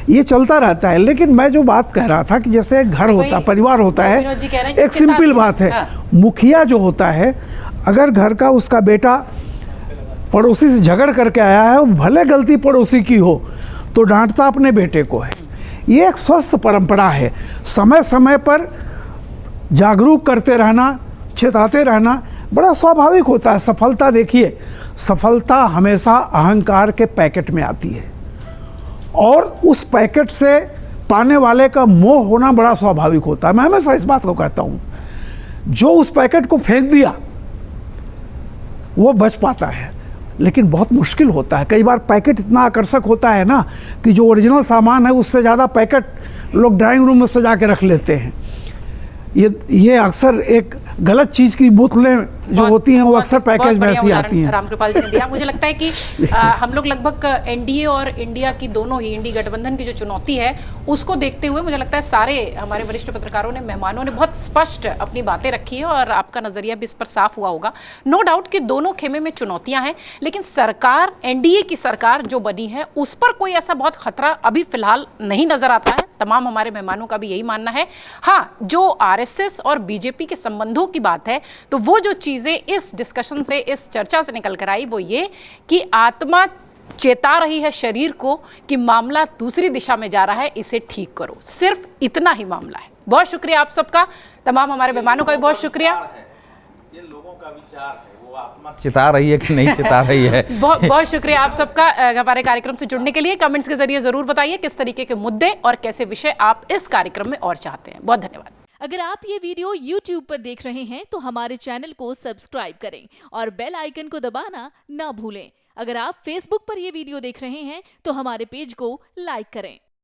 ये चलता रहता है। लेकिन मैं जो बात कह रहा था कि जैसे एक घर होता, परिवार होता है, एक सिंपल बात है, मुखिया जो होता है, अगर घर का उसका बेटा पड़ोसी से झगड़ करके आया है, भले गलती पड़ोसी की हो तो डांटता अपने बेटे को है। ये एक स्वस्थ परंपरा है। समय समय पर जागरूक करते रहना, चेताते रहना बड़ा स्वाभाविक होता है। सफलता, देखिए, सफलता हमेशा अहंकार के पैकेट में आती है और उस पैकेट से पाने वाले का मोह होना बड़ा स्वाभाविक होता है। मैं हमेशा इस बात को कहता हूँ, जो उस पैकेट को फेंक दिया वो बच पाता है, लेकिन बहुत मुश्किल होता है। कई बार पैकेट इतना आकर्षक होता है ना कि जो ओरिजिनल सामान है उससे ज़्यादा पैकेट लोग ड्राइंग रूम में सजा के रख लेते हैं। ये अक्सर एक गलत चीज़ की बोतलें जो होती हैं वो अक्सर पैकेज में ऐसी आती हैं। रामकृपाल जी ने दिया। मुझे लगता है कि हम लोग लगभग एनडीए और इंडिया की दोनों ही, इंडी गठबंधन की जो चुनौती है उसको देखते हुए मुझे लगता है सारे हमारे वरिष्ठ पत्रकारों ने, मेहमानों ने बहुत स्पष्ट अपनी बातें रखी है और आपका नजरिया भी इस पर साफ हुआ होगा। नो डाउट कि दोनों खेमे में चुनौतियां हैं, लेकिन सरकार, एनडीए की सरकार जो बनी है उस पर कोई ऐसा बहुत खतरा अभी फिलहाल नहीं नजर आता है। तमाम हमारे मेहमानों का भी यही मानना है। हाँ, जो आरएसएस और बीजेपी के संबंधों की बात है, तो वो जो चीजें इस डिस्कशन से, इस चर्चा से निकल कर आई वो ये कि आत्मा चेता रही है शरीर को कि मामला दूसरी दिशा में जा रहा है, इसे ठीक करो। सिर्फ इतना ही मामला है। बहुत शुक्रिया आप सबका, तमाम हमारे मेहमानों का भी बहुत शुक्रिया। ये लोगों का विचार है, वो आत्मा चिता रही है कि नहीं चिता रही है। बहुत बहुत शुक्रिया आप सबका हमारे कार्यक्रम से जुड़ने के लिए। कमेंट्स के जरिए जरूर बताइए किस तरीके के मुद्दे और कैसे विषय आप इस कार्यक्रम में और चाहते हैं। बहुत धन्यवाद। अगर आप ये वीडियो YouTube पर देख रहे हैं तो हमारे चैनल को सब्सक्राइब करें और बेल आइकन को दबाना ना भूलें। अगर आप Facebook पर ये वीडियो देख रहे हैं तो हमारे पेज को लाइक करें।